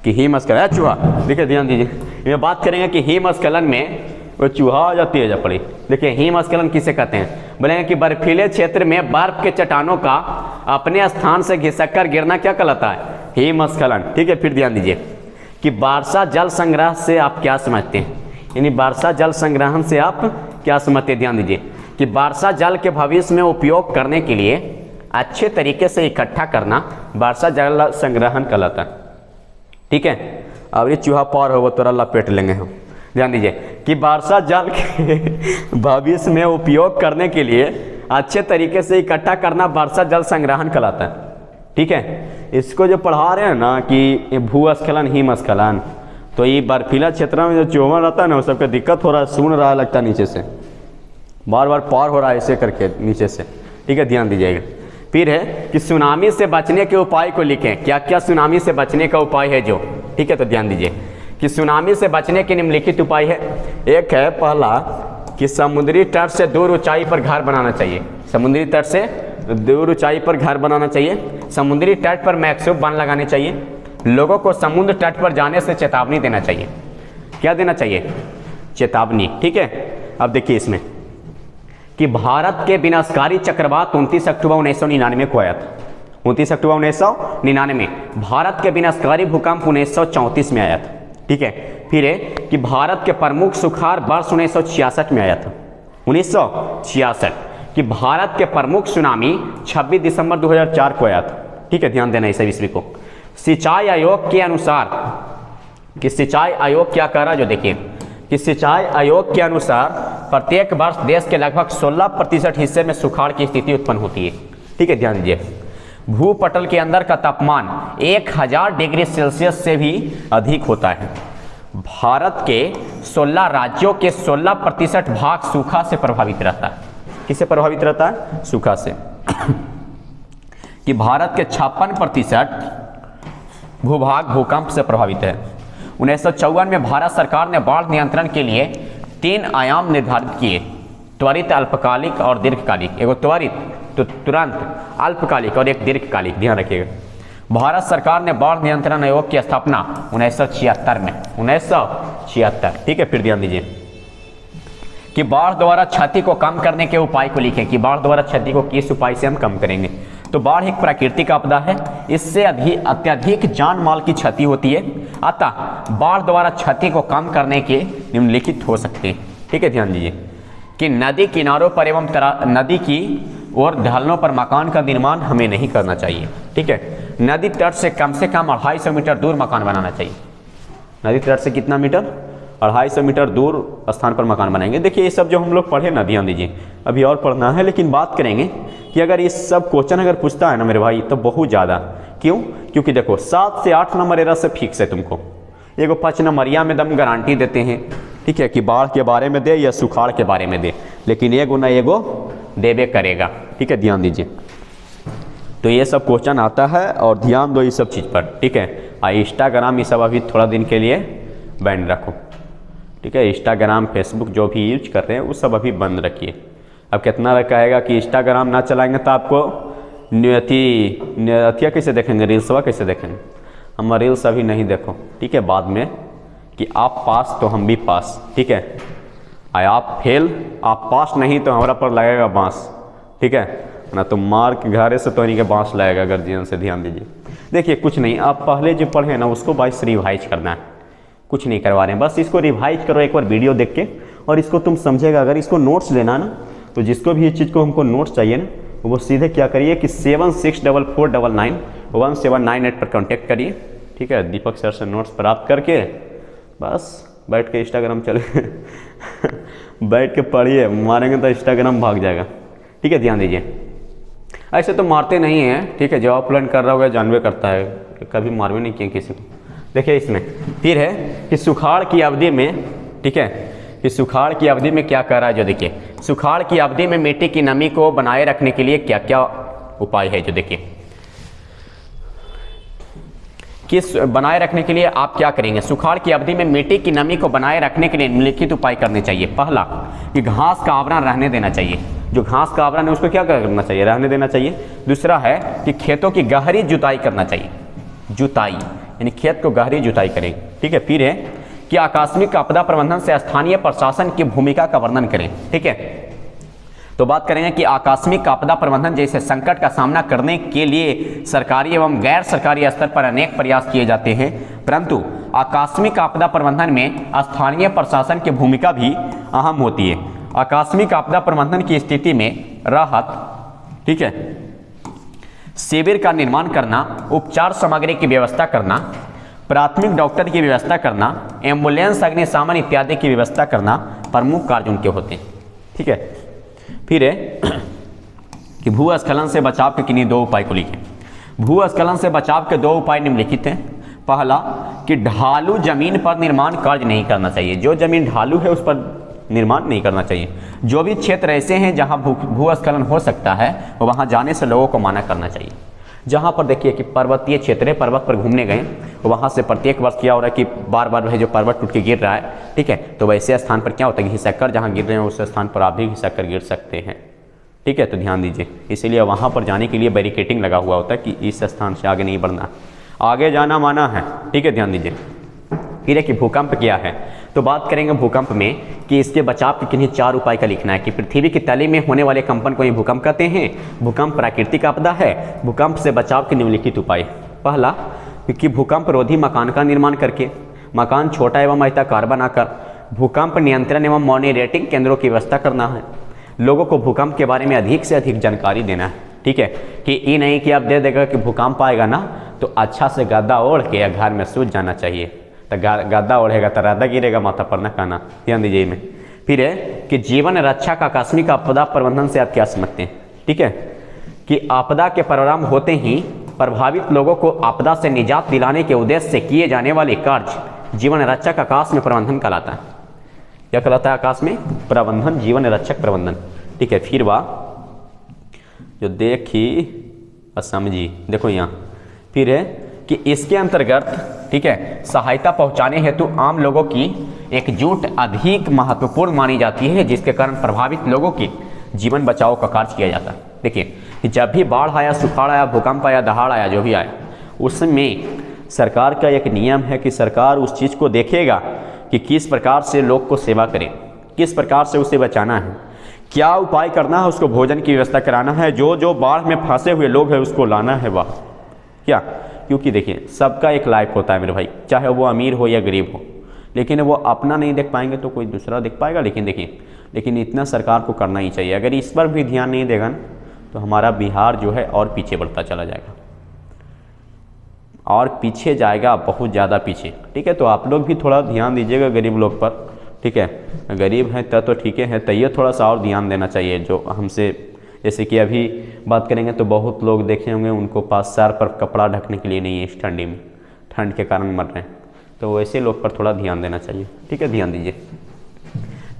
S1: कि हिमस्खलन, चूहा। देखिए ध्यान दीजिए, ये बात करेंगे कि हिमस्खलन में वो चूहा आ जाती है जब पड़ी। देखिए हिमस्खलन किसे कहते हैं? बोलेंगे कि बर्फीले क्षेत्र में बर्फ के चट्टानों का अपने स्थान से घिसक कर गिरना क्या कहलाता है? हिमस्खलन। ठीक है, फिर ध्यान दीजिए कि वर्षा जल संग्रह से आप क्या समझते हैं? यानी वर्षा जल संग्रहण से आप क्या समझते हैं? ध्यान दीजिए कि वर्षा जल के भविष्य में उपयोग करने के लिए अच्छे तरीके से इकट्ठा करना वर्षा जल संग्रहण कहलाता है। ठीक है, अब ये चूहा पार हो तो लपेट लेंगे हम। ध्यान दीजिए कि वर्षा जल के भविष्य में उपयोग करने के लिए अच्छे तरीके से इकट्ठा करना वर्षा जल संग्रहण कहलाता है। ठीक है, इसको जो पढ़ा रहे हैं ना कि भूस्खलन हिमस्खलन, तो ये बर्फीला क्षेत्र में जो चूहा रहता है ना, वो सबका दिक्कत हो रहा है, सुन रहा है लगता है नीचे से, बार बार पार हो रहा है ऐसे करके नीचे से। ठीक है, ध्यान दीजिएगा। फिर है कि सुनामी से बचने के उपाय को लिखें। क्या क्या सुनामी से बचने का उपाय है जो? ठीक है, तो ध्यान दीजिए कि सुनामी से बचने के निम्नलिखित उपाय है। एक है पहला कि समुद्री तट से दूर ऊंचाई पर घर बनाना चाहिए। समुद्री तट से दूर ऊंचाई पर घर बनाना चाहिए। समुद्री तट पर मैक्सिमम वन लगाने चाहिए। लोगों को समुद्र तट पर जाने से चेतावनी देना चाहिए। क्या देना चाहिए? चेतावनी। ठीक है, अब देखिए इसमें कि भारत के विनाशकारी चक्रवात 29 अक्टूबर 1999 को आया था। 29 अक्टूबर 1999। भारत के विनाशकारी भूकंप 1934 में आया था। ठीक है, फिर है कि भारत के प्रमुख सुखाड़ वर्ष 1966 में आया था। 1966 कि भारत के प्रमुख सुनामी 26 दिसंबर 2004 को आया था। ठीक है, ध्यान देना इस विषय को। सिंचाई आयोग के अनुसार कि सिंचाई आयोग क्या कह रहा है, जो देखिए कि सिंचाई आयोग के अनुसार प्रत्येक वर्ष देश के लगभग 16% हिस्से में सुखाड़ की स्थिति उत्पन्न होती है। ठीक है, ध्यान दीजिए। भूपटल के अंदर का तापमान 1000 डिग्री सेल्सियस से भी अधिक होता है। भारत के 16 राज्यों के 16% भाग सूखा से प्रभावित रहता है। किससे प्रभावित रहता है? सूखा से। कि भारत के 56% भूभाग भूकंप से प्रभावित है। 1954 में भारत सरकार ने बाढ़ नियंत्रण के लिए 3 आयाम निर्धारित किए, त्वरित, अल्पकालिक और दीर्घकालिक। एगो त्वरित तो तुरंत, अल्पकालिक और एक दीर्घकालिक, ध्यान रखिएगा। भारत सरकार ने बाढ़ नियंत्रण आयोग की स्थापना 1976 में, 1976। ठीक है, फिर ध्यान दीजिए कि बाढ़ द्वारा क्षति को कम करने के उपाय को लिखें कि बाढ़ द्वारा क्षति को किस उपाय से हम कम करेंगे। तो बाढ़ एक प्राकृतिक आपदा है, इससे अत्यधिक जान माल की क्षति होती है, अतः बाढ़ द्वारा क्षति को कम करने के निम्नलिखित हो सकते हैं। ठीक है, ध्यान दीजिए कि नदी किनारों पर एवं नदी की और ढलानों पर मकान का निर्माण हमें नहीं करना चाहिए। ठीक है, नदी तट से कम 250 मीटर दूर मकान बनाना चाहिए। नदी तट से कितना मीटर? 250 मीटर दूर स्थान पर मकान बनाएंगे। देखिए ये सब जो हम लोग पढ़े ना, ध्यान दीजिए, अभी और पढ़ना है, लेकिन बात करेंगे कि अगर ये सब क्वेश्चन अगर पूछता है ना मेरे भाई, तो बहुत ज़्यादा। क्यों? क्योंकि देखो 7 से 8 नंबर एरा से फिक्स है तुमको। एगो 5 नंबरिया में दम गारंटी देते हैं, ठीक है, कि बाढ़ के बारे में दे या सुखाड़ के बारे में दे, लेकिन एगो ना एगो देवे करेगा। ठीक है, ध्यान दीजिए। तो ये सब क्वेश्चन आता है और ध्यान दो ये सब चीज़ पर। ठीक है, इंस्टाग्राम ये सब अभी थोड़ा दिन के लिए बैन रखो। ठीक है, इंस्टाग्राम फेसबुक जो भी यूज कर रहे हैं वो सब अभी बंद रखिए। अब कितना कहेगा कि इंस्टाग्राम ना चलाएंगे तो आपको अथिया कैसे देखेंगे, रील्सवा कैसे देखेंगे। हम रील्स अभी नहीं देखो। ठीक है, बाद में कि आप पास तो हम भी पास। ठीक है, आप फेल, आप पास नहीं तो हमारा पर लगेगा बाँस। ठीक है ना, तो मार के घरे से तो नहीं के बाँस लगेगा गर्जियन से। ध्यान दीजिए। देखिए कुछ नहीं, आप पहले जो पढ़े ना उसको बस रिवाइज करना है, कुछ नहीं करवा रहे हैं, बस इसको रिवाइज करो एक बार वीडियो देख के, और इसको तुम समझेगा। अगर इसको नोट्स लेना ना, तो जिसको भी इस चीज़ को हमको नोट्स चाहिए ना, वो सीधे क्या करिए कि 7644991798 पर कॉन्टेक्ट करिए। ठीक है, दीपक सर से नोट्स प्राप्त करके बस बैठ के इंस्टाग्राम चले बैठ के पढ़िए, मारेंगे तो इंस्टाग्राम भाग जाएगा। ठीक है, ध्यान दीजिए। ऐसे तो मारते नहीं हैं। ठीक है, जवाब प्लान कर रहा होगा, जानवे करता है, कभी मारवे नहीं किए किसी को। देखिए इसमें फिर है कि सुखाड़ की अवधि में, ठीक है, कि सुखाड़ की अवधि में क्या कर रहा है, जो देखिए सुखाड़ की अवधि में मिट्टी की नमी को बनाए रखने के लिए क्या क्या उपाय है, जो देखिए किस बनाए रखने के लिए आप क्या करेंगे। सुखाड़ की अवधि में मिट्टी की नमी को बनाए रखने के लिए निम्नलिखित उपाय करने चाहिए। पहला कि घास का आवरण रहने देना चाहिए, जो घास का आवरण है उसको क्या करना चाहिए, रहने देना चाहिए। दूसरा है कि खेतों की गहरी जुताई करना चाहिए, जुताई यानी खेत को गहरी जुताई करें। ठीक है, फिर है कि आकस्मिक आपदा प्रबंधन से स्थानीय प्रशासन की भूमिका का वर्णन करें। ठीक है, तो बात करेंगे कि आकस्मिक आपदा प्रबंधन जैसे संकट का सामना करने के लिए सरकारी एवं गैर सरकारी स्तर पर अनेक प्रयास किए जाते हैं, परंतु आकस्मिक आपदा प्रबंधन में स्थानीय प्रशासन की भूमिका भी अहम होती है। आकस्मिक आपदा प्रबंधन की स्थिति में राहत, ठीक है, शिविर का निर्माण करना, उपचार सामग्री की व्यवस्था करना, प्राथमिक डॉक्टर की व्यवस्था करना, एम्बुलेंस, अग्निशमन इत्यादि की व्यवस्था करना प्रमुख कार्य उनके होते हैं। ठीक है, फिर है कि भूस्खलन से बचाव के किन्हीं 2 उपाय को लिखें। भूस्खलन से बचाव के 2 उपाय निम्नलिखित हैं। पहला कि ढालू जमीन पर निर्माण कार्य नहीं करना चाहिए, जो जमीन ढालू है उस पर निर्माण नहीं करना चाहिए। जो भी क्षेत्र ऐसे हैं जहां भूस्खलन हो सकता है वहां जाने से लोगों को मना करना चाहिए। जहां पर देखिए कि पर्वतीय क्षेत्र है, पर्वत पर घूमने गए वहाँ से प्रत्येक वर्ष क्या हो रहा है कि बार बार वह जो पर्वत टूट के गिर रहा है, ठीक है। तो वैसे स्थान पर क्या होता है कि खिसक जहाँ गिर रहे हैं उस स्थान पर आप भी खिसक गिर सकते हैं, ठीक है। तो ध्यान दीजिए, इसीलिए वहाँ पर जाने के लिए बैरिकेटिंग लगा हुआ होता है कि इस स्थान से आगे नहीं बढ़ना, आगे जाना माना है, ठीक है। ध्यान दीजिए। फिर है कि भूकंप क्या है, तो बात करेंगे भूकंप में कि इसके बचाव के किन्हीं 4 उपाय का लिखना है कि पृथ्वी की तली में होने वाले कंपन को ही भूकंप कहते हैं। भूकंप प्राकृतिक आपदा है। भूकंप से बचाव के निम्नलिखित उपाय। पहला कि भूकंप रोधी मकान का निर्माण करके, मकान छोटा एवं आयताकार बनाकर भूकंप नियंत्रण एवं मॉनिटरिंग केंद्रों की व्यवस्था करना है। लोगों को भूकंप के बारे में अधिक से अधिक जानकारी देना है, ठीक है। कि ये नहीं कि आप दे देगा कि भूकंप आएगा ना तो अच्छा से गद्दा ओढ़ के या घर में सूझ जाना चाहिए, तो गद्दा ओढ़ेगा तो रद्दा गिरेगा माथा पर न खाना। ध्यान दीजिए में। फिर है कि जीवन रक्षा का आकस्मिक आपदा प्रबंधन से आप क्या समझते हैं, ठीक है। कि आपदा के परिणाम होते ही प्रभावित लोगों को आपदा से निजात दिलाने के उद्देश्य से किए जाने वाले कार्य जीवन रक्षक आकाश में प्रबंधन कहलाता है। क्या कहलाता है? आकाश में प्रबंधन, जीवन रक्षक प्रबंधन, ठीक है। फिर वाह जो देखी और समझी, देखो यहाँ फिर है कि इसके अंतर्गत, ठीक है, सहायता पहुंचाने हेतु आम लोगों की एकजुट अधिक महत्वपूर्ण मानी जाती है, जिसके कारण प्रभावित लोगों की जीवन बचाव का कार्य किया जाता है। देखिए, जब भी बाढ़ आया, सुखाड़ आया, भूकंप आया, दहाड़ आया, जो भी आया, उसमें सरकार का एक नियम है कि सरकार उस चीज़ को देखेगा कि किस प्रकार से लोग को सेवा करें, किस प्रकार से उसे बचाना है, क्या उपाय करना है, उसको भोजन की व्यवस्था कराना है, जो जो बाढ़ में फंसे हुए लोग हैं उसको लाना है वह क्या। क्योंकि देखिए, सबका एक लाइफ होता है मेरे भाई, चाहे वो अमीर हो या गरीब हो, लेकिन वो अपना नहीं देख पाएंगे तो कोई दूसरा देख पाएगा। लेकिन देखिए, लेकिन इतना सरकार को करना ही चाहिए। अगर इस पर भी ध्यान नहीं देगा ना तो हमारा बिहार जो है और पीछे बढ़ता चला जाएगा, और पीछे जाएगा, बहुत ज़्यादा पीछे, ठीक है। तो आप लोग भी थोड़ा ध्यान दीजिएगा गरीब लोग पर, ठीक है। गरीब हैं तो ठीक है, तैयो थोड़ा सा और ध्यान देना चाहिए। जो हमसे, जैसे कि अभी बात करेंगे तो बहुत लोग देखे होंगे उनको पास सर पर कपड़ा ढकने के लिए नहीं है, इस ठंडी में, ठंड के कारण मर रहे हैं, तो वैसे लोग पर थोड़ा ध्यान देना चाहिए, ठीक है। ध्यान दीजिए।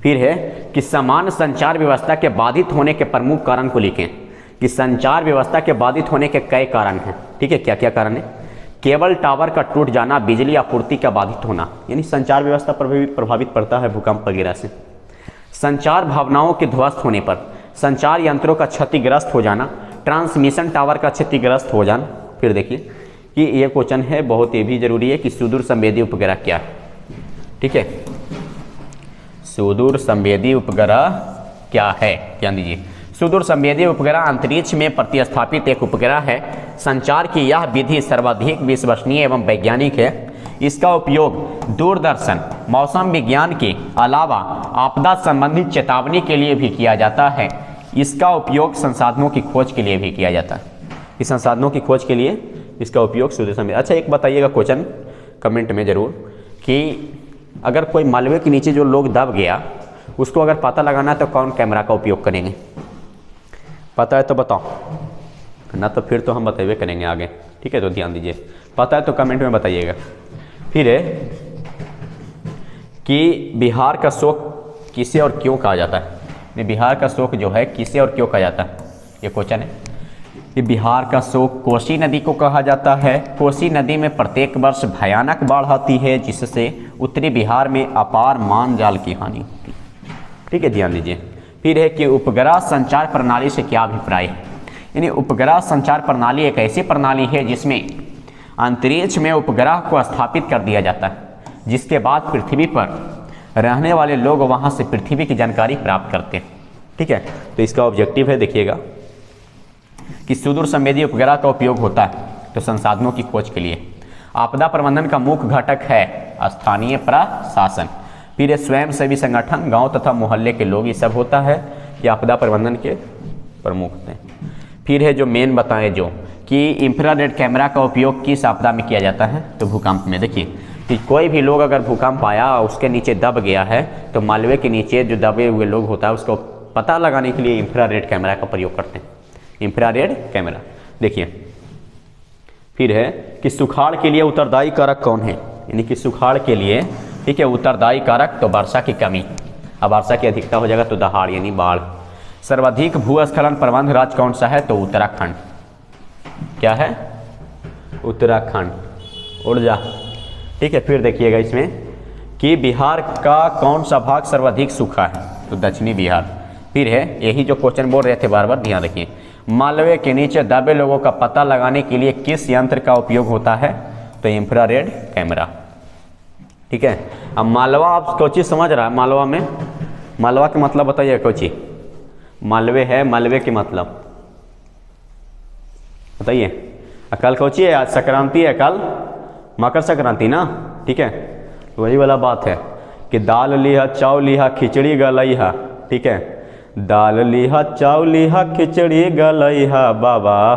S1: फिर है कि समान संचार व्यवस्था के बाधित होने के प्रमुख कारण को लिखें। कि संचार व्यवस्था के बाधित होने के कई कारण हैं, ठीक है। क्या क्या कारण है? केबल टावर का टूट जाना, बिजली आपूर्ति का बाधित होना, यानी संचार व्यवस्था पर भी प्रभावित पड़ता है भूकंप वगैरह से। संचार भावनाओं के ध्वस्त होने पर, संचार यंत्रों का क्षतिग्रस्त हो जाना, ट्रांसमिशन टावर का क्षतिग्रस्त हो जाना। फिर देखिए कि ये क्वेश्चन है, बहुत ये भी जरूरी है कि सुदूर संवेदी उपग्रह क्या है, ठीक है। सुदूर संवेदी उपग्रह क्या है? ध्यान दीजिए। सुदूर संवेदी उपग्रह अंतरिक्ष में प्रतिस्थापित एक उपग्रह है। संचार की यह विधि सर्वाधिक विश्वसनीय एवं वैज्ञानिक है। इसका उपयोग दूरदर्शन, मौसम विज्ञान के अलावा आपदा संबंधी चेतावनी के लिए भी किया जाता है। इसका उपयोग संसाधनों की खोज के लिए भी किया जाता है। इस संसाधनों की खोज के लिए इसका उपयोग सुदूर संवेदी। अच्छा, एक बताइएगा क्वेश्चन कमेंट में ज़रूर कि अगर कोई मलबे के नीचे जो लोग दब गया, उसको अगर पता लगाना है तो कौन कैमरा का उपयोग करेंगे? पता है तो बताओ, ना तो फिर तो हम बताइए करेंगे आगे, ठीक है। तो ध्यान दीजिए, पता है तो कमेंट में बताइएगा। फिर है कि बिहार का शोक किसे और क्यों कहा जाता है? बिहार का शोक जो है किसे और क्यों कहा जाता है, ये क्वेश्चन है। कि बिहार का शोक कोसी नदी को कहा जाता है। कोसी नदी में प्रत्येक वर्ष भयानक बाढ़ आती है, जिससे उत्तरी बिहार में अपार मान जाल की हानि होती है, ठीक है। ध्यान दीजिए। फिर है कि उपग्रह संचार प्रणाली से क्या अभिप्राय है? यानी उपग्रह संचार प्रणाली एक ऐसी प्रणाली है जिसमें अंतरिक्ष में उपग्रह को स्थापित कर दिया जाता है, जिसके बाद पृथ्वी पर रहने वाले लोग वहां से पृथ्वी की जानकारी प्राप्त करते हैं, ठीक है। तो इसका ऑब्जेक्टिव है, देखिएगा, कि सुदूर संवेदी उपग्रह का उपयोग होता है तो संसाधनों की खोज के लिए। आपदा प्रबंधन का मुख्य घटक है स्थानीय प्रशासन। फिर स्वयंसेवी संगठन, गांव तथा मोहल्ले के लोग, ये सब होता है, ये आपदा प्रबंधन के प्रमुख हैं। फिर है जो मेन बताएं जो कि इंफ्रारेड कैमरा का उपयोग किस आपदा में किया जाता है? तो भूकंप में। देखिए कि कोई भी लोग अगर भूकंप आया उसके नीचे दब गया है तो मलबे के नीचे जो दबे हुए लोग होता है उसको पता लगाने के लिए इंफ्रारेड कैमरा का प्रयोग करते हैं, इंफ्रारेड कैमरा। देखिए फिर है कि सुखाड़ के लिए उत्तरदायी कारक कौन है? यानी कि सुखाड़ के लिए, ठीक है, उत्तरदायी कारक तो वर्षा की कमी, अब वर्षा की अधिकता हो जाएगा तो दहाड़ यानी बाढ़। सर्वाधिक भूस्खलन प्रबंध राज्य कौन सा है? तो उत्तराखंड। क्या है? उत्तराखंड, उड़ जा। ठीक है, फिर देखिएगा इसमें कि बिहार का कौन सा भाग सर्वाधिक सूखा है, तो दक्षिणी बिहार। फिर है, यही जो क्वेश्चन बोल रहे थे बार बार, ध्यान रखिए। मालवे के नीचे दबे लोगों का पता लगाने के लिए किस यंत्र का उपयोग होता है, तो इंफ्रारेड कैमरा। ठीक है, अब मालवा आप कोई चीज़ समझ रहा है, मालवा में, मालवा के मतलब बताइए कोई चीज़। मालवे है, मालवे के मतलब बताइए। कल कोची है, आज संक्रांति है, कल मकर संक्रांति ना। ठीक है, तो वही वाला बात है कि दाल लिहा चाव लिहा खिचड़ी गलैहा। ठीक है, दाल लिहा चाव लिहा खिचड़ी गलैहा बाबा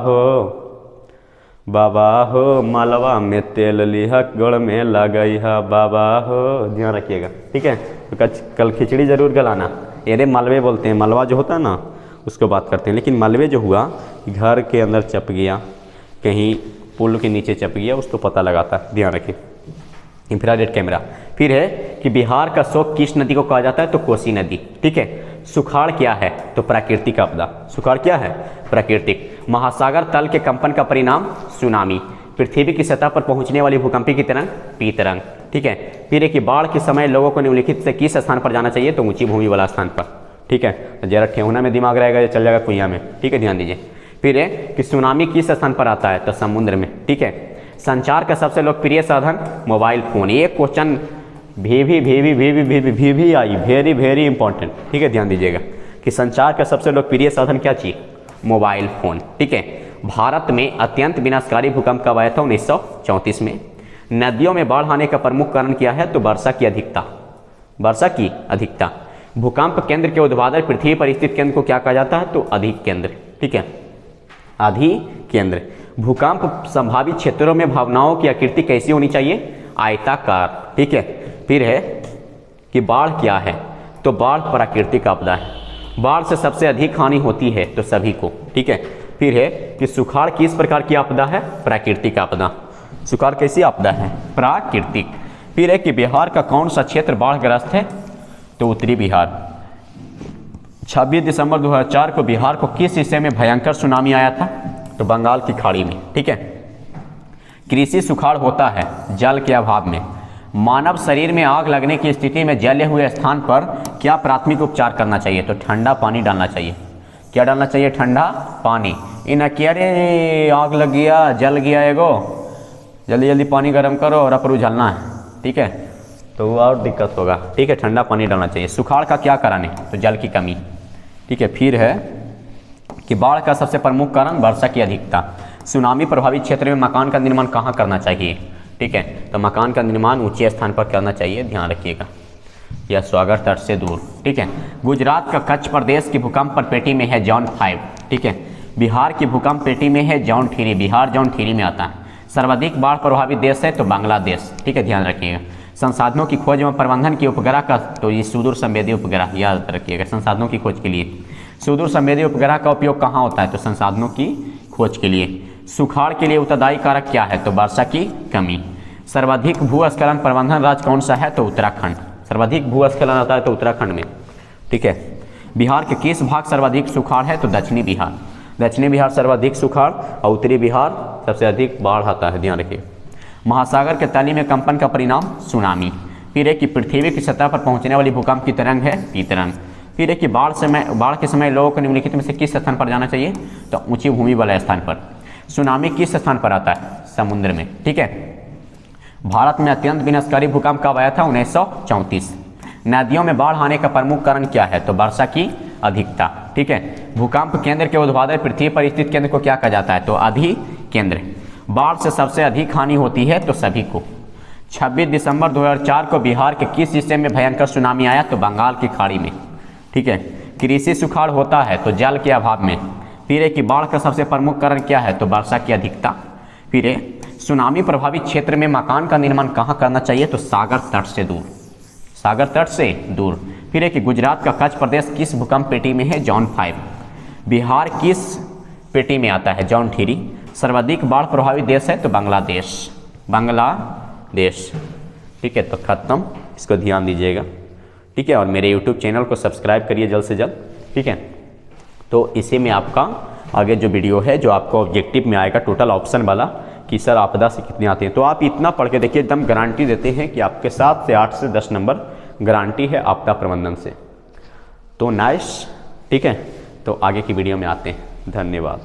S1: हो मालवा में तेल लिहा गुड़ में लगैहा बाबा हो। ध्यान रखिएगा। ठीक है, तो कल खिचड़ी जरूर गलाना। ये मालवे बोलते हैं, मालवा जो होता है ना उसको बात करते हैं। लेकिन मालवे जो हुआ, घर के अंदर चप गया, कहीं पुल के नीचे चप गया, उसको पता लगाता है। ध्यान रखिए, इंफ्रारेड कैमरा। फिर है कि बिहार का शोक किस नदी को कहा जाता है, तो कोसी नदी। ठीक है, सुखाड़ क्या है, तो प्राकृतिक आपदा। सुखाड़ क्या है, प्राकृतिक। महासागर तल के कंपन का परिणाम सुनामी। पृथ्वी की सतह पर पहुंचने वाली भूकंपी की तरंग पी तरंग। ठीक है, फिर है कि बाढ़ के समय लोगों को निम्नलिखित से किस स्थान पर जाना चाहिए, तो ऊंची भूमि वाला स्थान पर। ठीक है, जरा ठेहुना में दिमाग रहेगा, चल जाएगा कुइया में। ठीक है, ध्यान दीजिए। फिर है कि सुनामी किस स्थान पर आता है, तो समुद्र में। ठीक है, संचार का सबसे लोकप्रिय साधन मोबाइल फोन। ये क्वेश्चन भी आई, वेरी वेरी इंपॉर्टेंट। ठीक है, ध्यान दीजिएगा कि संचार का सबसे लोकप्रिय साधन क्या चीज, मोबाइल फोन। ठीक है, भारत में अत्यंत विनाशकारी भूकंप कब आया था, 1934 में। नदियों में बाढ़ आने का प्रमुख कारण क्या है, तो वर्षा की अधिकता। वर्षा की अधिकता। भूकंप केंद्र के ऊर्ध्वाधर पृथ्वी पर स्थित केंद्र को क्या कहा जाता है, तो अधिक केंद्र। ठीक है, अधिक केंद्र। भूकंप संभावित क्षेत्रों में भावनाओं की आकृति कैसी होनी चाहिए, आयताकार। ठीक है, फिर है कि बाढ़ क्या है, तो बाढ़ प्राकृतिक आपदा है। बाढ़ से सबसे अधिक हानि होती है, तो सभी को। ठीक है, फिर है कि सुखाड़ किस प्रकार की आपदा है, प्राकृतिक आपदा। सुखाड़ कैसी आपदा है, प्राकृतिक। फिर है कि बिहार का कौन सा क्षेत्र बाढ़ग्रस्त है, तो उत्तरी बिहार। 26 दिसंबर 2004 को बिहार को किस हिस्से में भयंकर सुनामी आया था, तो बंगाल की खाड़ी में। ठीक है, कृषि सुखाड़ होता है जल के अभाव में। मानव शरीर में आग लगने की स्थिति में जले हुए स्थान पर क्या प्राथमिक उपचार करना चाहिए, तो ठंडा पानी डालना चाहिए। क्या डालना चाहिए, ठंडा पानी। इन अरे आग लग गया, जल गया एगो, जल्दी जल्दी पानी गर्म करो और अपरू झलना है। ठीक है, तो और दिक्कत होगा। ठीक है, ठंडा पानी डालना चाहिए। सुखाड़ का क्या कारण है, तो जल की कमी। ठीक है, फिर है कि बाढ़ का सबसे प्रमुख कारण वर्षा की अधिकता। सुनामी प्रभावित क्षेत्र में मकान का निर्माण कहाँ करना चाहिए। ठीक है, तो मकान का निर्माण ऊंचे स्थान पर करना चाहिए। ध्यान रखिएगा, या सागर तट से दूर। ठीक है, गुजरात का कच्छ प्रदेश की भूकंप पर पेटी में है जॉन 5। ठीक है, बिहार की भूकंप पेटी में है जॉन 3। बिहार जॉन 3 में आता है। सर्वाधिक बाढ़ प्रभावित देश है, तो बांग्लादेश। ठीक है, ध्यान रखिएगा। संसाधनों की खोज एवं प्रबंधन की उपग्रह का, तो ये सुदूर संवेदी उपग्रह, याद रखिएगा। संसाधनों की खोज के लिए सुदूर संवेदी उपग्रह का उपयोग कहाँ होता है, तो संसाधनों की खोज के लिए। सुखाड़ के लिए उत्तरदायी कारक क्या है, तो वर्षा की कमी। सर्वाधिक भूस्खलन प्रबंधन राज्य कौन सा है, तो उत्तराखंड। सर्वाधिक भूस्खलन आता है तो उत्तराखंड में। ठीक है, बिहार के किस भाग सर्वाधिक सुखाड़ है, तो दक्षिणी बिहार। दक्षिणी बिहार सर्वाधिक सुखाड़ और उत्तरी बिहार सबसे अधिक बाढ़ आता है। ध्यान रखिए। महासागर के तली में कंपन का परिणाम सुनामी। फिर है कि पृथ्वी की सतह पर पहुंचने वाली भूकंप की तरंग है पी तरंग। फिर है कि बाढ़ के समय लोगों को निम्नलिखित में से किस स्थान पर जाना चाहिए, तो ऊंची भूमि वाले स्थान पर। सुनामी किस स्थान पर आता है, समुद्र में। ठीक है, भारत में अत्यंत विनाशकारी भूकंप कब आया था, 1934। नदियों में बाढ़ आने का प्रमुख कारण क्या है, तो वर्षा की अधिकता। ठीक है, भूकंप केंद्र के ऊर्ध्वाधर पृथ्वी पर स्थित केंद्र को क्या कहा जाता है, तो अधि केंद्र। बाढ़ से सबसे अधिक हानि होती है, तो सभी को। 26 दिसंबर 2004 को बिहार के किस हिस्से में भयंकर सुनामी आया, तो बंगाल की खाड़ी में। ठीक है, कृषि सुखाड़ होता है, तो जल के अभाव में। फिर है कि बाढ़ का सबसे प्रमुख कारण क्या है, तो वर्षा की अधिकता। फिर है सुनामी प्रभावित क्षेत्र में मकान का निर्माण कहाँ करना चाहिए, तो सागर तट से दूर। सागर तट से दूर। फिर है कि गुजरात का कच्छ प्रदेश किस भूकंप पेटी में है, जॉन 5। बिहार किस पेटी में आता है, जॉन 3। सर्वाधिक बाढ़ प्रभावित देश है, तो बांग्लादेश। बांग्लादेश। ठीक है, तो खत्म, इसको ध्यान दीजिएगा। ठीक है, और मेरे यूट्यूब चैनल को सब्सक्राइब करिए जल्द से जल्द। ठीक है, तो इसी में आपका आगे जो वीडियो है, जो आपको ऑब्जेक्टिव में आएगा टोटल ऑप्शन वाला, कि सर आपदा से कितने आते हैं, तो आप इतना पढ़ के देखिए, एकदम गारंटी देते हैं कि आपके 7 से 8 से 10 नंबर गारंटी है आपदा प्रबंधन से। तो नाइस, ठीक है। तो आगे की वीडियो में आते हैं, धन्यवाद।